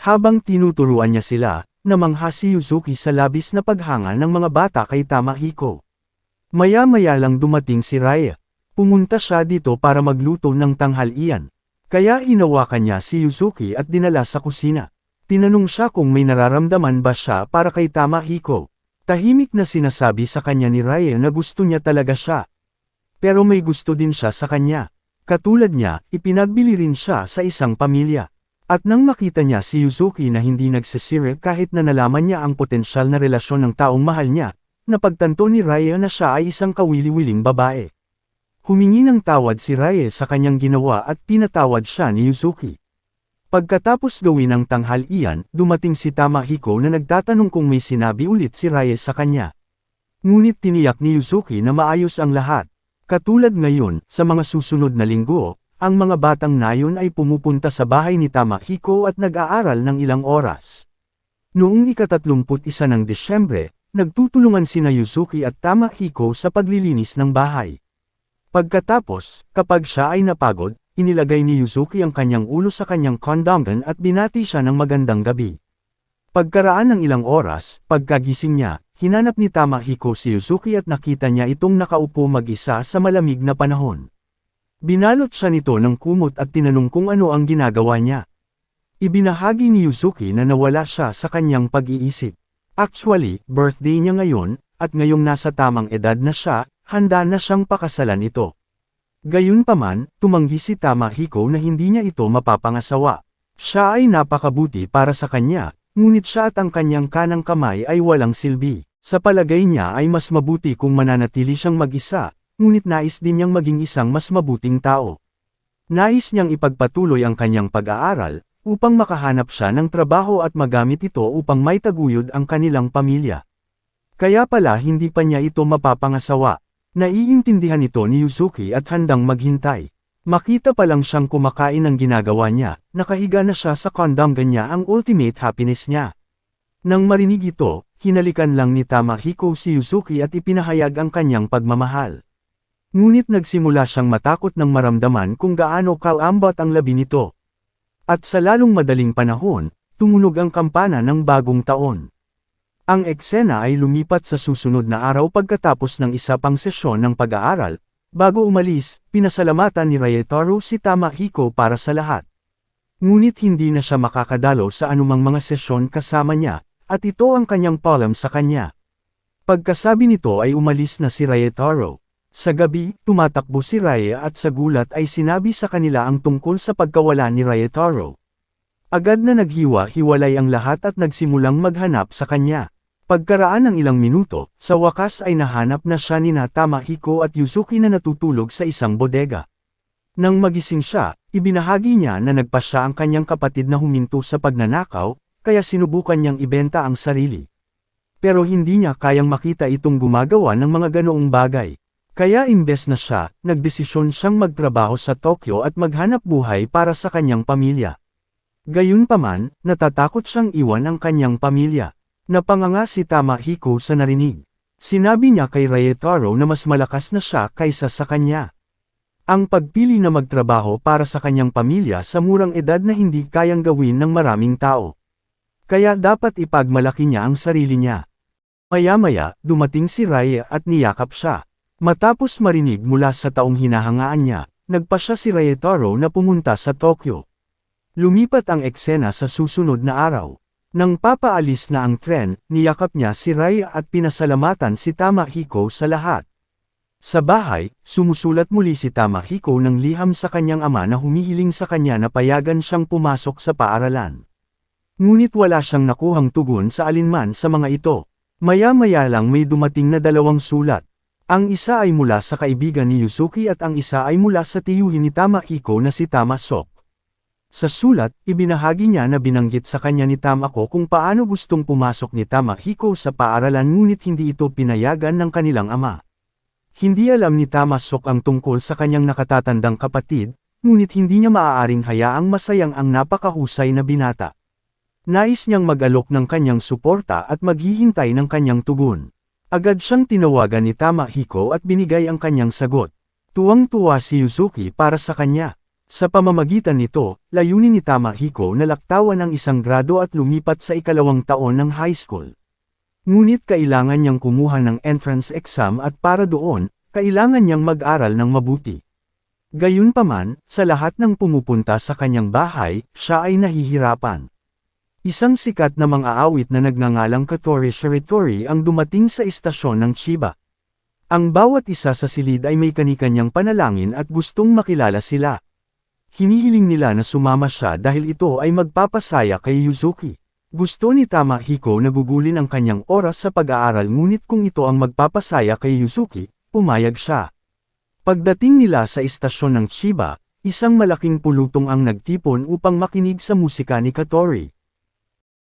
Habang tinuturuan niya sila, namangha si Yuzuki sa labis na paghanga ng mga bata kay Tamahiko. Maya-maya lang dumating si Raya. Pumunta siya dito para magluto ng tanghalian. Kaya hinawakan niya si Yuzuki at dinala sa kusina. Tinanong siya kung may nararamdaman ba siya para kay Tamahiko. Tahimik na sinasabi sa kanya ni Raya na gusto niya talaga siya. Pero may gusto din siya sa kanya. Katulad niya, ipinagbili rin siya sa isang pamilya. At nang makita niya si Yuzuki na hindi nagsisire kahit na nalaman niya ang potensyal na relasyon ng taong mahal niya, napagtanto ni Raya na siya ay isang kawili-wiling babae. Humingi ng tawad si Raya sa kanyang ginawa at pinatawad siya ni Yuzuki. Pagkatapos gawin ang tanghalian, dumating si Tamahiko na nagtatanong kung may sinabi ulit si Raya sa kanya. Ngunit tiniyak ni Yuzuki na maayos ang lahat. Katulad ngayon, sa mga susunod na linggo, ang mga batang nayon ay pumupunta sa bahay ni Tamahiko at nag-aaral ng ilang oras. Noong ika-31 ng Disyembre, nagtutulungan sina Yuzuki at Tamahiko sa paglilinis ng bahay. Pagkatapos, kapag siya ay napagod, inilagay ni Yuzuki ang kanyang ulo sa kanyang kondogan at binati siya ng magandang gabi. Pagkaraan ng ilang oras, pagkagising niya, hinanap ni Tamahiko si Yuzuki at nakita niya itong nakaupo mag-isa sa malamig na panahon. Binalot siya nito ng kumot at tinanong kung ano ang ginagawa niya. Ibinahagi ni Yuzuki na nawala siya sa kanyang pag-iisip. Actually, birthday niya ngayon, at ngayong nasa tamang edad na siya, handa na siyang pakasalan ito. Gayunpaman, tumanggi si Tamahiko na hindi niya ito mapapangasawa. Siya ay napakabuti para sa kanya, ngunit siya at ang kanyang kanang kamay ay walang silbi. Sa palagay niya ay mas mabuti kung mananatili siyang mag-isa, ngunit nais din niyang maging isang mas mabuting tao. Nais niyang ipagpatuloy ang kanyang pag-aaral, upang makahanap siya ng trabaho at magamit ito upang maitaguyod ang kanilang pamilya. Kaya pala hindi pa niya ito mapapangasawa. Naiintindihan ito ni Yuzuki at handang maghintay. Makita pa lang siyang kumakain ng ginagawa niya, nakahiga na siya sa kondogan niya ang ultimate happiness niya. Nang marinig ito, hinalikan lang ni Tamahiko si Yuzuki at ipinahayag ang kanyang pagmamahal. Ngunit nagsimula siyang matakot nang maramdaman kung gaano kalambot ang labi nito. At sa lalong madaling panahon, tumunog ang kampana ng bagong taon. Ang eksena ay lumipat sa susunod na araw pagkatapos ng isa pang sesyon ng pag-aaral. Bago umalis, pinasalamatan ni Ryotaro si Tamahiko para sa lahat. Ngunit hindi na siya makakadalo sa anumang mga sesyon kasama niya, at ito ang kanyang paalam sa kanya. Pagkasabi nito ay umalis na si Ryotaro. Sa gabi, tumatakbo si Raya at sa gulat ay sinabi sa kanila ang tungkol sa pagkawala ni Ryotaro. Agad na naghiwa-hiwalay ang lahat at nagsimulang maghanap sa kanya. Pagkaraan ng ilang minuto, sa wakas ay nahanap na siya ni Tamahiko at Yuzuki na natutulog sa isang bodega. Nang magising siya, ibinahagi niya na nagpasya ang kanyang kapatid na huminto sa pagnanakaw, kaya sinubukan niyang ibenta ang sarili. Pero hindi niya kayang makita itong gumagawa ng mga ganoong bagay. Kaya imbes na siya, nagdesisyon siyang magtrabaho sa Tokyo at maghanap buhay para sa kanyang pamilya. Gayunpaman, natatakot siyang iwan ang kanyang pamilya. Napanganga si Tamahiko sa narinig. Sinabi niya kay Ryotaro na mas malakas na siya kaysa sa kanya. Ang pagpili na magtrabaho para sa kanyang pamilya sa murang edad na hindi kayang gawin ng maraming tao. Kaya dapat ipagmalaki niya ang sarili niya. Maya-maya, dumating si Raya at niyakap siya. Matapos marinig mula sa taong hinahangaan niya, nagpasya si Ryotaro na pumunta sa Tokyo. Lumipat ang eksena sa susunod na araw. Nang papaalis na ang tren, niyakap niya si Raya at pinasalamatan si Tamahiko sa lahat. Sa bahay, sumusulat muli si Tamahiko ng liham sa kanyang ama na humihiling sa kanya na payagan siyang pumasok sa paaralan. Ngunit wala siyang nakuhang tugon sa alinman sa mga ito. Maya-maya lang may dumating na dalawang sulat. Ang isa ay mula sa kaibigan ni Yuzuki at ang isa ay mula sa tiyuhin ni Tamahiko na si Tamasok. Sa sulat, ibinahagi niya na binanggit sa kanya ni Tamako kung paano gustong pumasok ni Tamahiko sa paaralan ngunit hindi ito pinayagan ng kanilang ama. Hindi alam ni Tamasok ang tungkol sa kanyang nakatatandang kapatid, ngunit hindi niya maaaring hayaang masayang ang napakahusay na binata. Nais niyang mag-alok ng kanyang suporta at maghihintay ng kanyang tugon. Agad siyang tinawagan ni Tamahiko at binigay ang kanyang sagot. Tuwang-tuwa si Yuzuki para sa kanya. Sa pamamagitan nito, layunin ni Tamahiko na laktawan ang isang grado at lumipat sa ikalawang taon ng high school. Ngunit kailangan niyang kumuha ng entrance exam at para doon, kailangan niyang mag-aral ng mabuti. Gayunpaman, sa lahat ng pumupunta sa kanyang bahay, siya ay nahihirapan. Isang sikat na mang-aawit na nagngangalang Katori Shiritori ang dumating sa istasyon ng Chiba. Ang bawat isa sa silid ay may kani-kanyang panalangin at gustong makilala sila. Hinihiling nila na sumama siya dahil ito ay magpapasaya kay Yuzuki. Gusto ni Tamahiko na gugulin ang kanyang oras sa pag-aaral ngunit kung ito ang magpapasaya kay Yuzuki, pumayag siya. Pagdating nila sa istasyon ng Chiba, isang malaking pulutong ang nagtipon upang makinig sa musika ni Katori.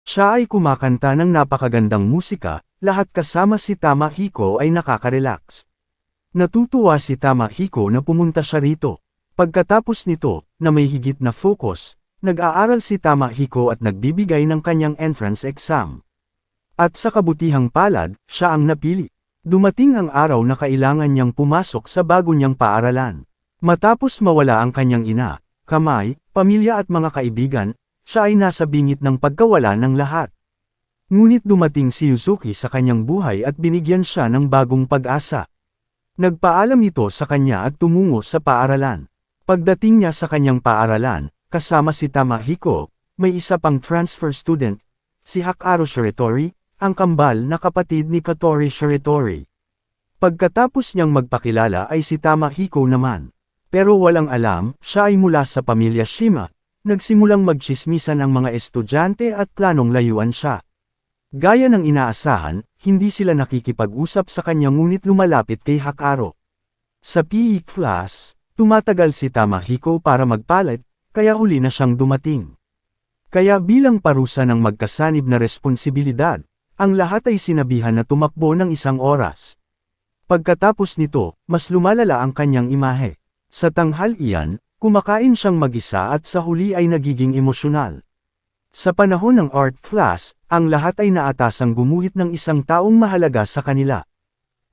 Siya ay kumakanta ng napakagandang musika, lahat kasama si Tamahiko ay nakaka-relax. Natutuwa si Tamahiko na pumunta siya rito. Pagkatapos nito, na may higit na focus, nag-aaral si Tamahiko at nagbibigay ng kanyang entrance exam. At sa kabutihang palad, siya ang napili. Dumating ang araw na kailangan niyang pumasok sa bago niyang paaralan. Matapos mawala ang kanyang ina, kamay, pamilya at mga kaibigan, siya ay nasa bingit ng pagkawala ng lahat. Ngunit dumating si Yuzuki sa kanyang buhay at binigyan siya ng bagong pag-asa. Nagpaalam ito sa kanya at tumungo sa paaralan. Pagdating niya sa kanyang paaralan, kasama si Tamahiko, may isa pang transfer student, si Hakaru Shiratori, ang kambal na kapatid ni Katori Shiratori. Pagkatapos niyang magpakilala ay si Tamahiko naman. Pero walang alam, siya ay mula sa pamilya Shima, nagsimulang magtsismisan ang mga estudyante at planong layuan siya. Gaya ng inaasahan, hindi sila nakikipag-usap sa kanya ngunit lumalapit kay Hakaru. Sa PE class, tumatagal si Tamahiko para magpalit, kaya huli na siyang dumating. Kaya bilang parusa ng magkasanib na responsibilidad, ang lahat ay sinabihan na tumakbo ng 1 oras. Pagkatapos nito, mas lumalala ang kanyang imahe. Sa tanghalian, kumakain siyang mag-isa at sa huli ay nagiging emosyonal. Sa panahon ng art class, ang lahat ay naatasang gumuhit ng isang taong mahalaga sa kanila.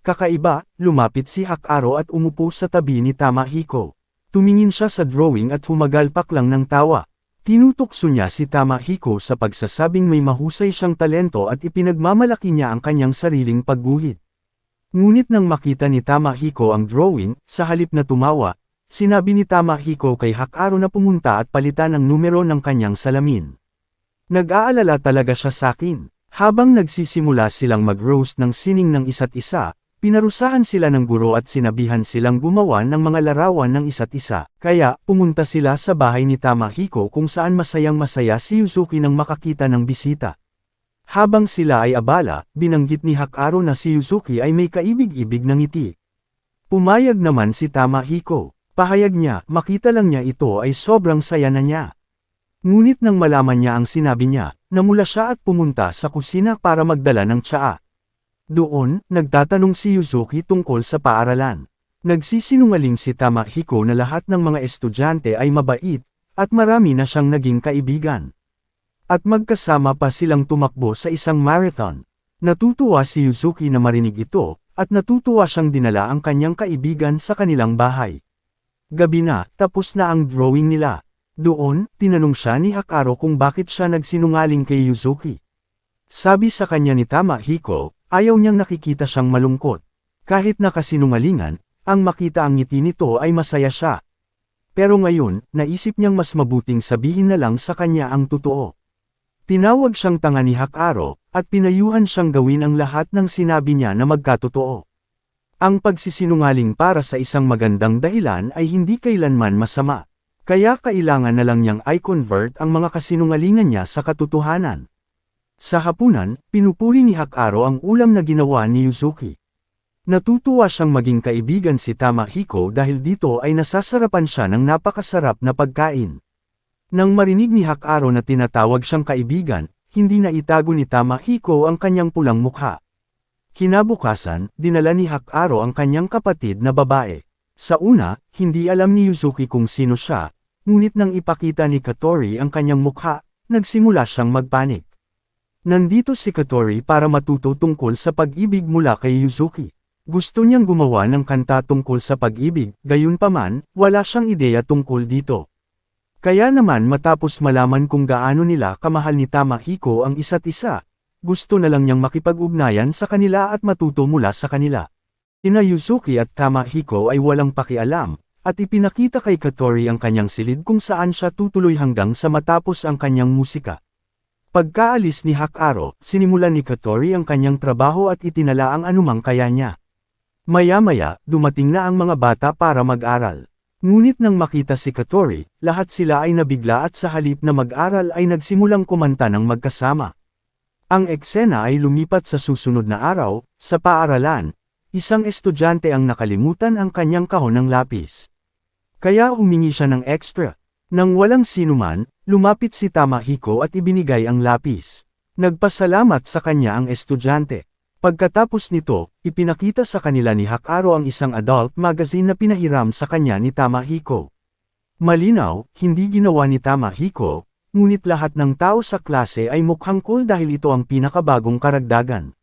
Kakaiba, lumapit si Hakaru at umupo sa tabi ni Tamahiko. Tumingin siya sa drawing at humagalpak lang ng tawa. Tinutokso niya si Tamahiko sa pagsasabing may mahusay siyang talento at ipinagmamalaki niya ang kanyang sariling pagguhit. Ngunit nang makita ni Tamahiko ang drawing, sa halip na tumawa, sinabi ni Tamahiko kay Hakaru na pumunta at palitan ang numero ng kanyang salamin. Nag-aalala talaga siya sa akin. Habang nagsisimula silang mag-roast ng sining ng isa't isa, pinarusahan sila ng guro at sinabihan silang gumawa ng mga larawan ng isa't isa. Kaya, pumunta sila sa bahay ni Tamahiko kung saan masayang-masaya si Yuzuki nang makakita ng bisita. Habang sila ay abala, binanggit ni Hakaru na si Yuzuki ay may kaibig-ibig na ngiti. Pumayag naman si Tamahiko. Pahayag niya, makita lang niya ito ay sobrang saya na niya. Ngunit nang malaman niya ang sinabi niya, namula siya at pumunta sa kusina para magdala ng tsaa. Doon, nagtatanong si Yuzuki tungkol sa paaralan. Nagsisinungaling si Tamahiko na lahat ng mga estudyante ay mabait, at marami na siyang naging kaibigan. At magkasama pa silang tumakbo sa isang marathon. Natutuwa si Yuzuki na marinig ito, at natutuwa siyang dinala ang kanyang kaibigan sa kanilang bahay. Gabi na, tapos na ang drawing nila. Doon, tinanong siya ni Hakaru kung bakit siya nagsinungaling kay Yuzuki. Sabi sa kanya ni Tamahiko, ayaw niyang nakikita siyang malungkot. Kahit nakasinungalingan, ang makita ang ngiti nito ay masaya siya. Pero ngayon, naisip niyang mas mabuting sabihin na lang sa kanya ang totoo. Tinawag siyang tanga ni Hakaru, at pinayuhan siyang gawin ang lahat ng sinabi niya na magkatotoo. Ang pagsisinungaling para sa isang magandang dahilan ay hindi kailanman masama. Kaya kailangan na lang niyang i-convert ang mga kasinungalingan niya sa katotohanan. Sa hapunan, pinupuri ni Hakaru ang ulam na ginawa ni Yuzuki. Natutuwa siyang maging kaibigan si Tamahiko dahil dito ay nasasarapan siya ng napakasarap na pagkain. Nang marinig ni Hakaru na tinatawag siyang kaibigan, hindi na itago ni Tamahiko ang kanyang pulang mukha. Kinabukasan, dinala ni Hakaru ang kanyang kapatid na babae. Sa una, hindi alam ni Yuzuki kung sino siya, ngunit nang ipakita ni Katori ang kanyang mukha, nagsimula siyang magpanik. Nandito si Katori para matuto tungkol sa pag-ibig mula kay Yuzuki. Gusto niyang gumawa ng kanta tungkol sa pag-ibig, gayunpaman, wala siyang ideya tungkol dito. Kaya naman matapos malaman kung gaano nila kamahal ni Tamahiko ang isa't isa, gusto na lang niyang makipag-ugnayan sa kanila at matuto mula sa kanila. Ina Yuzuki at Tamahiko ay walang pakialam, at ipinakita kay Katori ang kanyang silid kung saan siya tutuloy hanggang sa matapos ang kanyang musika. Pagkaalis ni Hakaru, sinimulan ni Katori ang kanyang trabaho at itinala ang anumang kaya niya. Maya-maya, dumating na ang mga bata para mag-aral. Ngunit nang makita si Katori, lahat sila ay nabigla at sa halip na mag-aral ay nagsimulang kumanta ng magkasama. Ang eksena ay lumipat sa susunod na araw, sa paaralan. Isang estudyante ang nakalimutan ang kanyang kahon ng lapis. Kaya humingi siya ng extra. Nang walang sinuman, lumapit si Tamahiko at ibinigay ang lapis. Nagpasalamat sa kanya ang estudyante. Pagkatapos nito, ipinakita sa kanila ni Hakaro ang isang adult magazine na pinahiram sa kanya ni Tamahiko. Malinaw, hindi ginawa ni Tamahiko, ngunit lahat ng tao sa klase ay mukhang cool dahil ito ang pinakabagong karagdagan.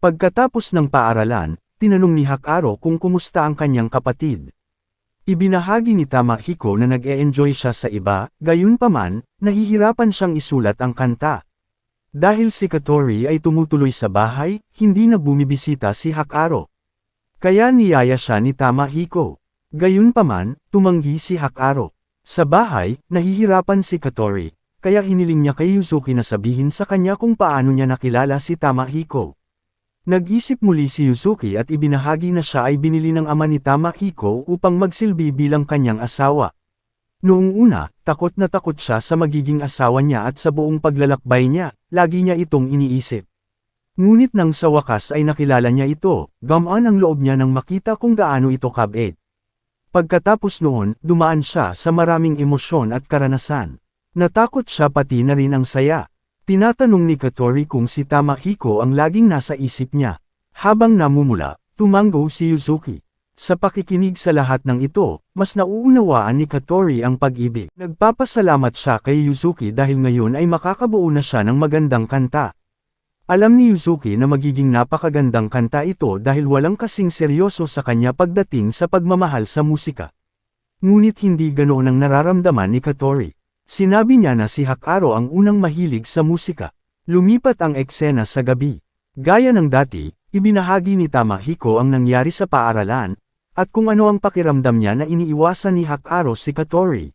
Pagkatapos ng paaralan, tinanong ni Hakaro kung kumusta ang kanyang kapatid. Ibinahagi ni Tamahiko na nag-e-enjoy siya sa iba, gayunpaman, nahihirapan siyang isulat ang kanta. Dahil si Katori ay tumutuloy sa bahay, hindi na bumibisita si Hakaro. Kaya niyaya siya ni Tamahiko. Gayunpaman, tumanggi si Hakaro. Sa bahay, nahihirapan si Katori, kaya hiniling niya kay Yuzuki na sabihin sa kanya kung paano niya nakilala si Tamahiko. Nag-isip muli si Yuzuki at ibinahagi na siya ay binili ng ama ni Tamahiko upang magsilbi bilang kanyang asawa. Noong una, takot na takot siya sa magiging asawa niya at sa buong paglalakbay niya, lagi niya itong iniisip. Ngunit nang sa wakas ay nakilala niya ito, gamaan ang loob niya nang makita kung gaano ito kabait. Pagkatapos noon, dumaan siya sa maraming emosyon at karanasan. Natakot siya pati na rin ang saya. Tinatanong ni Katori kung si Tamahiko ang laging nasa isip niya. Habang namumula, tumango si Yuzuki. Sa pakikinig sa lahat ng ito, mas nauunawaan ni Katori ang pag-ibig. Nagpapasalamat siya kay Yuzuki dahil ngayon ay makakabuo na siya ng magandang kanta. Alam ni Yuzuki na magiging napakagandang kanta ito dahil walang kasing seryoso sa kanya pagdating sa pagmamahal sa musika. Ngunit hindi ganoon ang nararamdaman ni Katori. Sinabi niya na si Hakaro ang unang mahilig sa musika. Lumipat ang eksena sa gabi. Gaya ng dati, ibinahagi ni Tamahiko ang nangyari sa paaralan, at kung ano ang pakiramdam niya na iniiwasan ni Hakaro si Katori.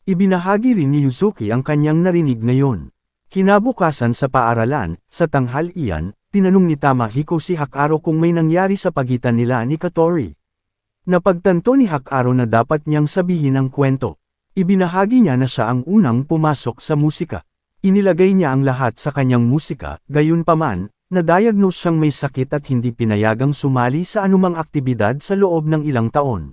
Ibinahagi rin ni Yuzuki ang kanyang narinig ngayon. Kinabukasan sa paaralan, sa tanghalian, tinanong ni Tamahiko si Hakaro kung may nangyari sa pagitan nila ni Katori. Napagtanto ni Hakaro na dapat niyang sabihin ang kwento. Ibinahagi niya na siya ang unang pumasok sa musika. Inilagay niya ang lahat sa kanyang musika, gayunpaman, na-diagnose siyang may sakit at hindi pinayagang sumali sa anumang aktibidad sa loob ng ilang taon.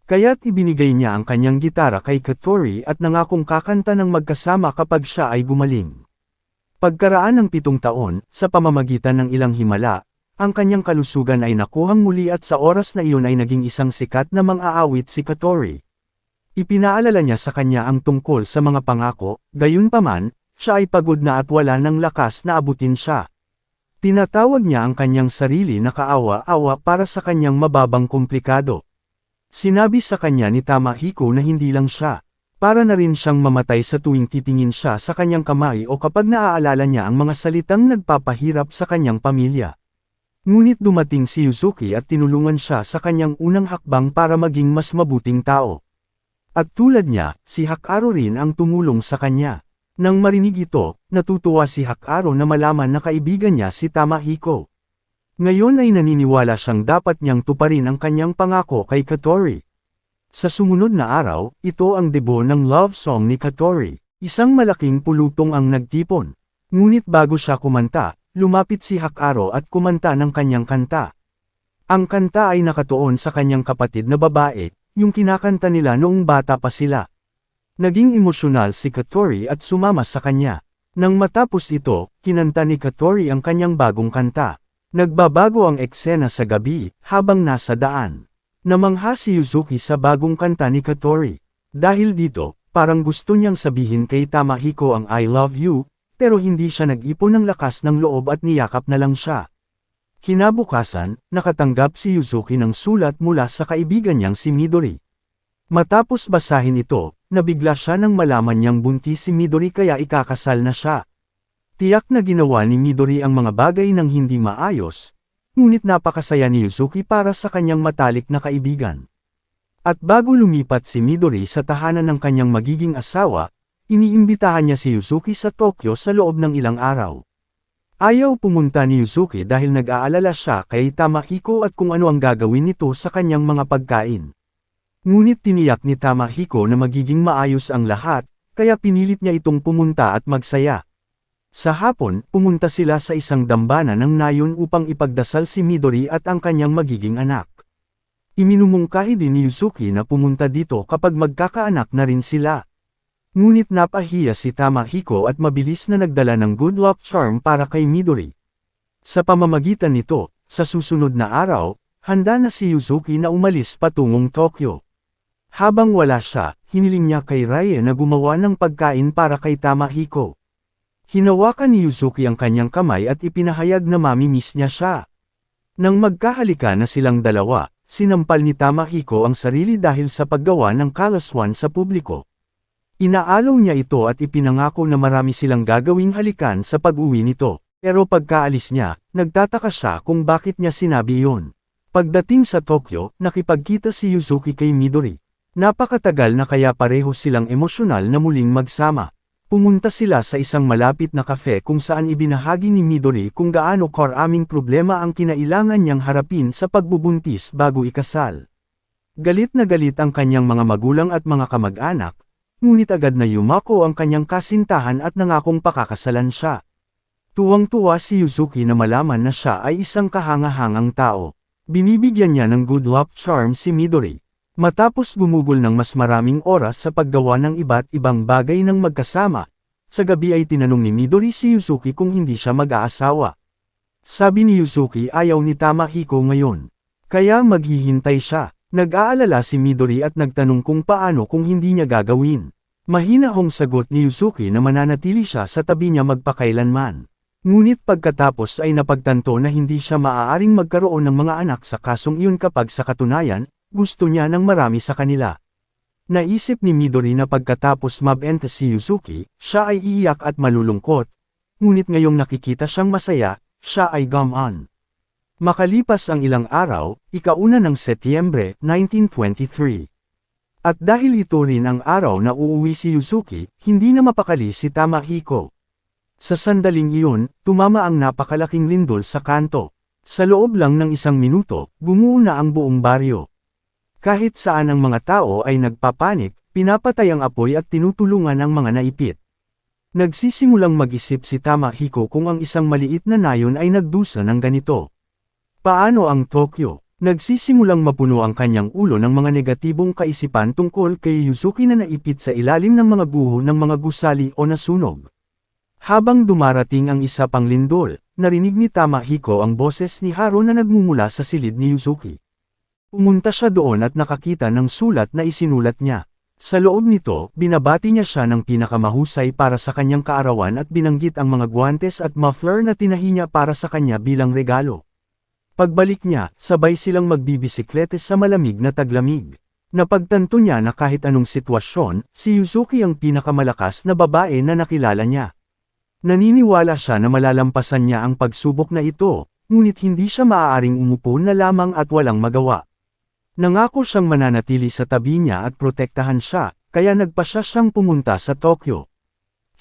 Kaya't ibinigay niya ang kanyang gitara kay Katori at nangakong kakanta ng magkasama kapag siya ay gumaling. Pagkaraan ng 7 taon, sa pamamagitan ng ilang himala, ang kanyang kalusugan ay nakuhang muli at sa oras na iyon ay naging isang sikat na mang-aawit si Katori. Ipinaalala niya sa kanya ang tungkol sa mga pangako, gayunpaman, siya ay pagod na at wala ng lakas na abutin siya. Tinatawag niya ang kanyang sarili na kaawa-awa para sa kanyang mababang komplikado. Sinabi sa kanya ni Tamahiko na hindi lang siya. Para na rin siyang mamatay sa tuwing titingin siya sa kanyang kamay o kapag naaalala niya ang mga salitang nagpapahirap sa kanyang pamilya. Ngunit dumating si Yuzuki at tinulungan siya sa kanyang unang hakbang para maging mas mabuting tao. At tulad niya, si Hakaro rin ang tumulong sa kanya. Nang marinig ito, natutuwa si Hakaro na malaman na kaibigan niya si Tamahiko. Ngayon ay naniniwala siyang dapat niyang tuparin ang kanyang pangako kay Katori. Sa sumunod na araw, ito ang debut ng love song ni Katori. Isang malaking pulutong ang nagtipon. Ngunit bago siya kumanta, lumapit si Hakaro at kumanta ng kanyang kanta. Ang kanta ay nakatuon sa kanyang kapatid na babae, yung kinakanta nila noong bata pa sila. Naging emosyonal si Katori at sumama sa kanya. Nang matapos ito, kinanta ni Katori ang kanyang bagong kanta. Nagbabago ang eksena sa gabi, habang nasa daan. Namangha si Yuzuki sa bagong kanta ni Katori. Dahil dito, parang gusto niyang sabihin kay Tamahiko ang I love you, pero hindi siya nag-ipon ng lakas ng loob at niyakap na lang siya. Kinabukasan, nakatanggap si Yuzuki ng sulat mula sa kaibigan niyang si Midori. Matapos basahin ito, nabigla siya nang malaman niyang buntis si Midori kaya ikakasal na siya. Tiyak na ginawa ni Midori ang mga bagay ng hindi maayos, ngunit napakasaya ni Yuzuki para sa kanyang matalik na kaibigan. At bago lumipat si Midori sa tahanan ng kanyang magiging asawa, iniimbitahan niya si Yuzuki sa Tokyo sa loob ng ilang araw. Ayaw pumunta ni Yuzuki dahil nag-aalala siya kay Tamahiko at kung ano ang gagawin nito sa kanyang mga pagkain. Ngunit tiniyak ni Tamahiko na magiging maayos ang lahat, kaya pinilit niya itong pumunta at magsaya. Sa hapon, pumunta sila sa isang dambana ng nayon upang ipagdasal si Midori at ang kanyang magiging anak. Iminumungkahi din ni Yuzuki na pumunta dito kapag magkakaanak na rin sila. Ngunit napahiya si Tamahiko at mabilis na nagdala ng good luck charm para kay Midori. Sa pamamagitan nito, sa susunod na araw, handa na si Yuzuki na umalis patungong Tokyo. Habang wala siya, hiniling niya kay Rie na gumawa ng pagkain para kay Tamahiko. Hinawakan ni Yuzuki ang kanyang kamay at ipinahayag na mamimiss niya siya. Nang magkahalika na silang dalawa, sinampal ni Tamahiko ang sarili dahil sa paggawa ng kalaswan sa publiko. Inaalaw niya ito at ipinangako na marami silang gagawing halikan sa pag-uwi nito. Pero pagkaalis niya, nagtataka siya kung bakit niya sinabi iyon. Pagdating sa Tokyo, nakipagkita si Yuzuki kay Midori. Napakatagal na kaya pareho silang emosyonal na muling magsama. Pumunta sila sa isang malapit na kafe kung saan ibinahagi ni Midori kung gaano karaming problema ang kinailangan niyang harapin sa pagbubuntis bago ikasal. Galit na galit ang kanyang mga magulang at mga kamag-anak, ngunit agad na yumako ang kanyang kasintahan at nangakong pakakasalan siya. Tuwang-tuwa si Yuzuki na malaman na siya ay isang kahangahangang tao. Binibigyan niya ng good luck charm si Midori. Matapos gumugol ng mas maraming oras sa paggawa ng iba't ibang bagay ng magkasama, sa gabi ay tinanong ni Midori si Yuzuki kung hindi siya mag-aasawa. Sabi ni Yuzuki ayaw ni Tamahiko ngayon. Kaya maghihintay siya. Nag-aalala si Midori at nagtanong kung paano kung hindi niya gagawin. Mahinahong sagot ni Yuzuki na mananatili siya sa tabi niya magpakailanman. Ngunit pagkatapos ay napagtanto na hindi siya maaaring magkaroon ng mga anak sa kasong iyon kapag sa katunayan, gusto niya ng marami sa kanila. Naisip ni Midori na pagkatapos mabenta si Yuzuki, siya ay iiyak at malulungkot. Ngunit ngayong nakikita siyang masaya, siya ay gumaan. Makalipas ang ilang araw, ika-1 ng Setyembre, 1923. At dahil ito rin ang araw na uuwi si Yuzuki, hindi na mapakali si Tamahiko. Sa sandaling iyon, tumama ang napakalaking lindol sa kanto. Sa loob lang ng isang minuto, gumuho na ang buong baryo. Kahit saan ang mga tao ay nagpapanik, pinapatay ang apoy at tinutulungan ang mga naipit. Nagsisimulang mag-isip si Tamahiko kung ang isang maliit na nayon ay nagdusa ng ganito. Paano ang Tokyo? Nagsisimulang mapuno ang kanyang ulo ng mga negatibong kaisipan tungkol kay Yuzuki na naipit sa ilalim ng mga guho ng mga gusali o nasunog. Habang dumarating ang isa pang lindol, narinig ni Tamahiko ang boses ni Haro na nagmumula sa silid ni Yuzuki. Pumunta siya doon at nakakita ng sulat na isinulat niya. Sa loob nito, binabati niya siya ng pinakamahusay para sa kanyang kaarawan at binanggit ang mga guwantes at muffler na tinahi niya para sa kanya bilang regalo. Pagbalik niya, sabay silang magbibisiklete sa malamig na taglamig. Napagtanto niya na kahit anong sitwasyon, si Yuzuki ang pinakamalakas na babae na nakilala niya. Naniniwala siya na malalampasan niya ang pagsubok na ito, ngunit hindi siya maaaring umupo na lamang at walang magawa. Nangako siyang mananatili sa tabi niya at protektahan siya, kaya nagpasya siyang pumunta sa Tokyo.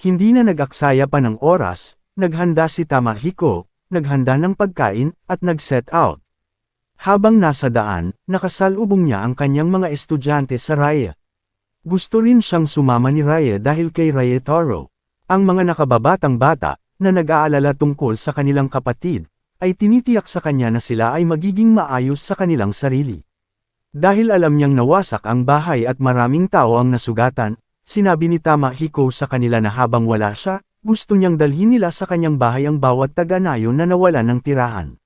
Hindi na nag-aksaya pa ng oras, naghanda si Tamahiko, naghanda ng pagkain, at nag-set out. Habang nasa daan, nakasalubong niya ang kanyang mga estudyante sa Rie. Gusto rin siyang sumama ni Rie dahil kay Rie Taro. Ang mga nakababatang bata, na nag-aalala tungkol sa kanilang kapatid, ay tinitiyak sa kanya na sila ay magiging maayos sa kanilang sarili. Dahil alam niyang nawasak ang bahay at maraming tao ang nasugatan, sinabi ni Tamahiko sa kanila na habang wala siya, gusto niyang dalhin nila sa kanyang bahay ang bawat taga-nayon na nawalan ng tirahan.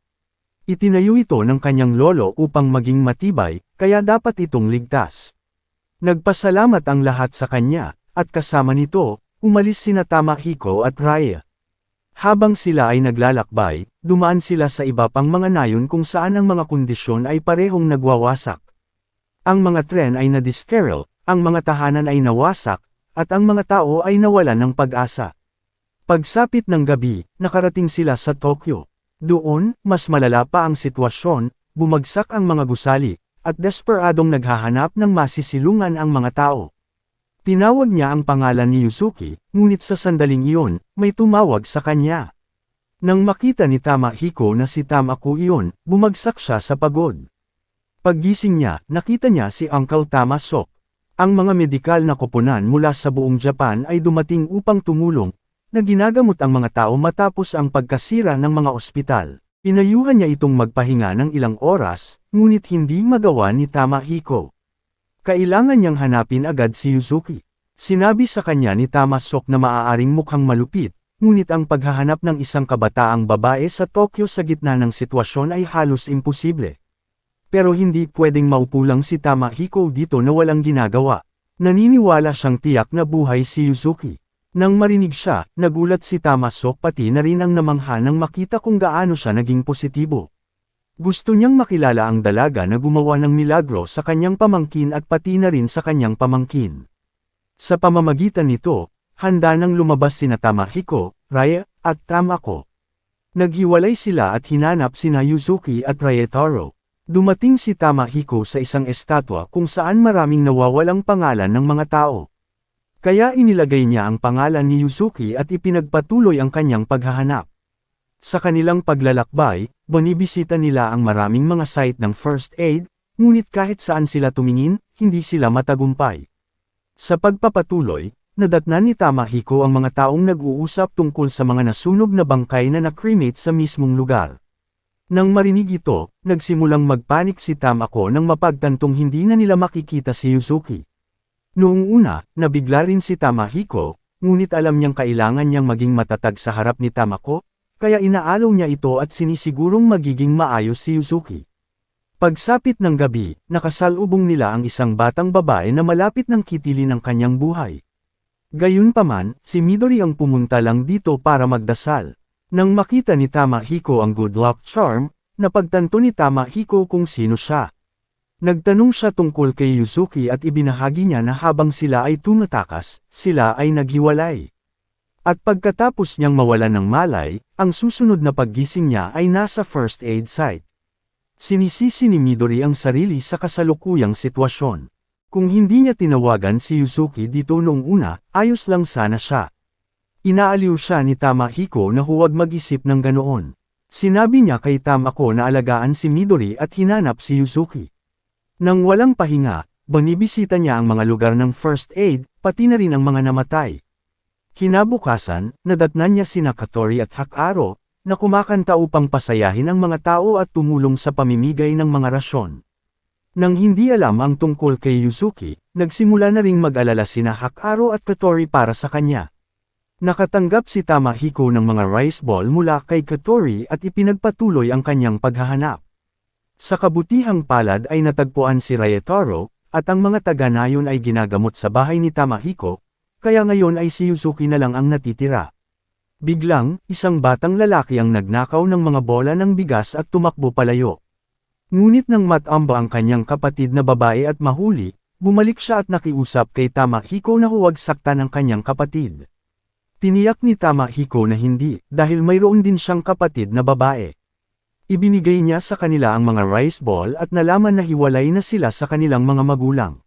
Itinayo ito ng kanyang lolo upang maging matibay, kaya dapat itong ligtas. Nagpasalamat ang lahat sa kanya, at kasama nito, umalis sina Tamahiko at Rie. Habang sila ay naglalakbay, dumaan sila sa iba pang mga nayon kung saan ang mga kondisyon ay parehong nagwawasak. Ang mga tren ay nadisteril, ang mga tahanan ay nawasak, at ang mga tao ay nawalan ng pag-asa. Pagsapit ng gabi, nakarating sila sa Tokyo. Doon, mas malala pa ang sitwasyon, bumagsak ang mga gusali, at desperadong naghahanap ng masisilungan ang mga tao. Tinawag niya ang pangalan ni Yuzuki, ngunit sa sandaling iyon, may tumawag sa kanya. Nang makita ni Tamahiko na si Tamako iyon, bumagsak siya sa pagod. Paggising niya, nakita niya si Uncle Tamasok. Ang mga medikal na koponan mula sa buong Japan ay dumating upang tumulong, na ginagamot ang mga tao matapos ang pagkasira ng mga ospital. Pinayuhan niya itong magpahinga ng ilang oras, ngunit hindi magawa ni Tamahiko. Kailangan niyang hanapin agad si Yuzuki. Sinabi sa kanya ni Tamasok na maaaring mukhang malupit, ngunit ang paghahanap ng isang kabataang babae sa Tokyo sa gitna ng sitwasyon ay halos imposible. Pero hindi pwedeng maupo lang si Tamahiko dito na walang ginagawa. Naniniwala siyang tiyak na buhay si Yuzuki. Nang marinig siya, nagulat si Tamasok pati na rin ang namangha nang makita kung gaano siya naging positibo. Gusto niyang makilala ang dalaga na gumawa ng milagro sa kanyang pamangkin at pati na rin sa kanyang pamangkin. Sa pamamagitan nito, handa nang lumabas sina Tamahiko, Raya, at Tamako. Naghiwalay sila at hinanap sina Yuzuki at Rayetaro. Dumating si Tamahiko sa isang estatwa kung saan maraming nawawalang pangalan ng mga tao. Kaya inilagay niya ang pangalan ni Yuzuki at ipinagpatuloy ang kanyang paghahanap. Sa kanilang paglalakbay, binibisita nila ang maraming mga site ng first aid, ngunit kahit saan sila tumingin, hindi sila matagumpay. Sa pagpapatuloy, nadatnan ni Tamahiko ang mga taong nag-uusap tungkol sa mga nasunog na bangkay na na-cremate sa mismong lugar. Nang marinig ito, nagsimulang magpanik si Tamako nang mapagtantong hindi na nila makikita si Yuzuki. Noong una, nabigla rin si Tamahiko, ngunit alam niyang kailangan niyang maging matatag sa harap ni Tamako, kaya inaalaw niya ito at sinisigurong magiging maayos si Yuzuki. Pagsapit ng gabi, nakasalubong nila ang isang batang babae na malapit ng kitilin ng kanyang buhay. Gayunpaman, si Midori ang pumunta lang dito para magdasal. Nang makita ni Tamahiko ang good luck charm, napagtanto ni Tamahiko kung sino siya. Nagtanong siya tungkol kay Yuzuki at ibinahagi niya na habang sila ay tumatakas, sila ay naghiwalay. At pagkatapos niyang mawalan ng malay, ang susunod na paggising niya ay nasa first aid site. Sinisisi ni Midori ang sarili sa kasalukuyang sitwasyon. Kung hindi niya tinawagan si Yuzuki dito noong una, ayos lang sana siya. Inaaliw siya ni Tamahiko na huwag mag-isip ng ganoon. Sinabi niya kay Tamako na alagaan si Midori at hinanap si Yuzuki. Nang walang pahinga, binibisita niya ang mga lugar ng first aid, pati na rin ang mga namatay. Kinabukasan, nadatnan niya sina Katori at Hakaro, na kumakanta upang pasayahin ang mga tao at tumulong sa pamimigay ng mga rasyon. Nang hindi alam ang tungkol kay Yuzuki, nagsimula na ring mag-alala sina Hakaro at Katori para sa kanya. Nakatanggap si Tamahiko ng mga rice ball mula kay Katori at ipinagpatuloy ang kanyang paghahanap. Sa kabutihang palad ay natagpuan si Rayetaro, at ang mga taga-nayon ay ginagamot sa bahay ni Tamahiko, kaya ngayon ay si Yuzuki na lang ang natitira. Biglang, isang batang lalaki ang nagnakaw ng mga bola ng bigas at tumakbo palayo. Ngunit nang matamba ang kanyang kapatid na babae at mahuli, bumalik siya at nakiusap kay Tamahiko na huwag saktan ang kanyang kapatid. Tiniyak ni Tamahiko na hindi, dahil mayroon din siyang kapatid na babae. Ibinigay niya sa kanila ang mga rice ball at nalaman na hiwalay na sila sa kanilang mga magulang.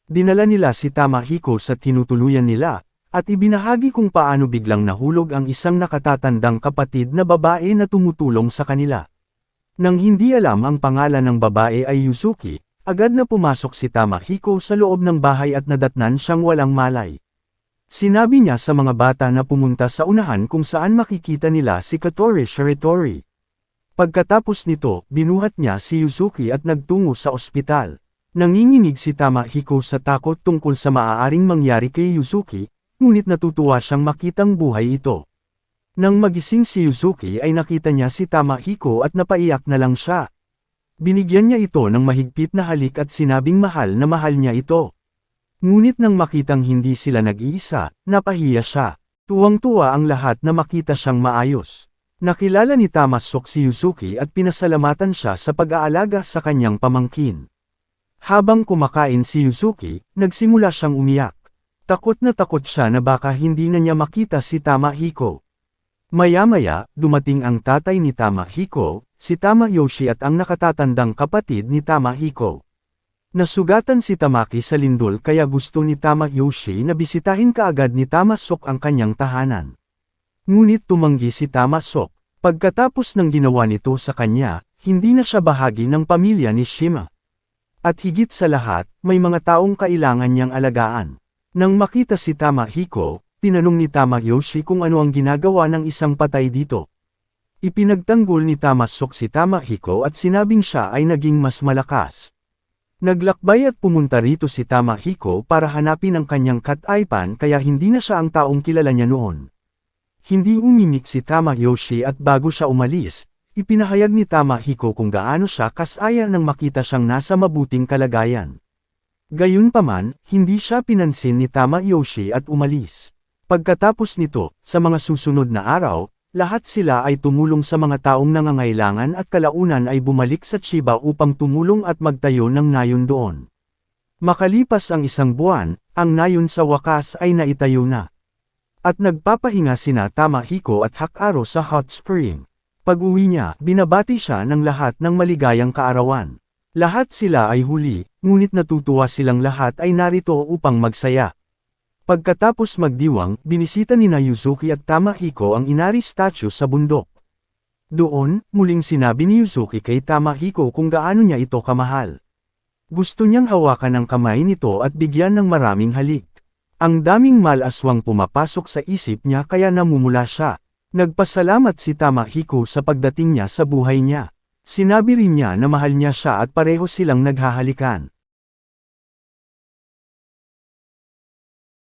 Dinala nila si Tamahiko sa tinutuluyan nila, at ibinahagi kung paano biglang nahulog ang isang nakatatandang kapatid na babae na tumutulong sa kanila. Nang hindi alam ang pangalan ng babae ay Yuzuki, agad na pumasok si Tamahiko sa loob ng bahay at nadatnan siyang walang malay. Sinabi niya sa mga bata na pumunta sa unahan kung saan makikita nila si Katori Shiratori. Pagkatapos nito, binuhat niya si Yuzuki at nagtungo sa ospital. Nanginginig si Tamahiko sa takot tungkol sa maaaring mangyari kay Yuzuki, ngunit natutuwa siyang makitang buhay ito. Nang magising si Yuzuki ay nakita niya si Tamahiko at napaiyak na lang siya. Binigyan niya ito ng mahigpit na halik at sinabing mahal niya ito. Ngunit nang makitang hindi sila nag-iisa, napahiya siya. Tuwang-tuwa ang lahat na makita siyang maayos. Nakilala ni Tamasok si Yuzuki at pinasalamatan siya sa pag-aalaga sa kanyang pamangkin. Habang kumakain si Yuzuki, nagsimula siyang umiyak. Takot na takot siya na baka hindi na niya makita si Tamahiko. Maya-maya, dumating ang tatay ni Tamahiko, si Tamayoshi at ang nakatatandang kapatid ni Tamahiko. Nasugatan si Tamaki sa lindol kaya gusto ni Tamayoshi na bisitahin kaagad ni Tamasok ang kanyang tahanan. Ngunit tumanggi si Tamasok. Pagkatapos ng ginawa nito sa kanya, hindi na siya bahagi ng pamilya ni Shima. At higit sa lahat, may mga taong kailangan niyang alagaan. Nang makita si Tamahiko, tinanong ni Tamayoshi kung ano ang ginagawa ng isang patay dito. Ipinagtanggol ni Tamasok si Tamahiko at sinabing siya ay naging mas malakas. Naglakbay at pumunta rito si Tamahiko para hanapin ang kanyang kataypan kaya hindi na siya ang taong kilala niya noon. Hindi umimik si Tamayoshi at bago siya umalis, ipinahayag ni Tamahiko kung gaano siya kasaya nang makita siyang nasa mabuting kalagayan. Gayunpaman, hindi siya pinansin ni Tamayoshi at umalis. Pagkatapos nito, sa mga susunod na araw, lahat sila ay tumulong sa mga taong nangangailangan at kalaunan ay bumalik sa Chiba upang tumulong at magtayo ng nayon doon. Makalipas ang isang buwan, ang nayon sa wakas ay naitayo na. At nagpapahinga sina Tamahiko at Hakaru sa hot spring. Pag-uwi niya, binabati siya ng lahat ng maligayang kaarawan. Lahat sila ay huli, ngunit natutuwa silang lahat ay narito upang magsaya. Pagkatapos magdiwang, binisita ni Yuzuki at Tamahiko ang inari statue sa bundok. Doon, muling sinabi ni Yuzuki kay Tamahiko kung gaano niya ito kamahal. Gusto niyang hawakan ang kamay nito at bigyan ng maraming halik. Ang daming malaswang pumapasok sa isip niya kaya namumula siya. Nagpasalamat si Tamahiko sa pagdating niya sa buhay niya. Sinabi rin niya na mahal niya siya at pareho silang naghahalikan.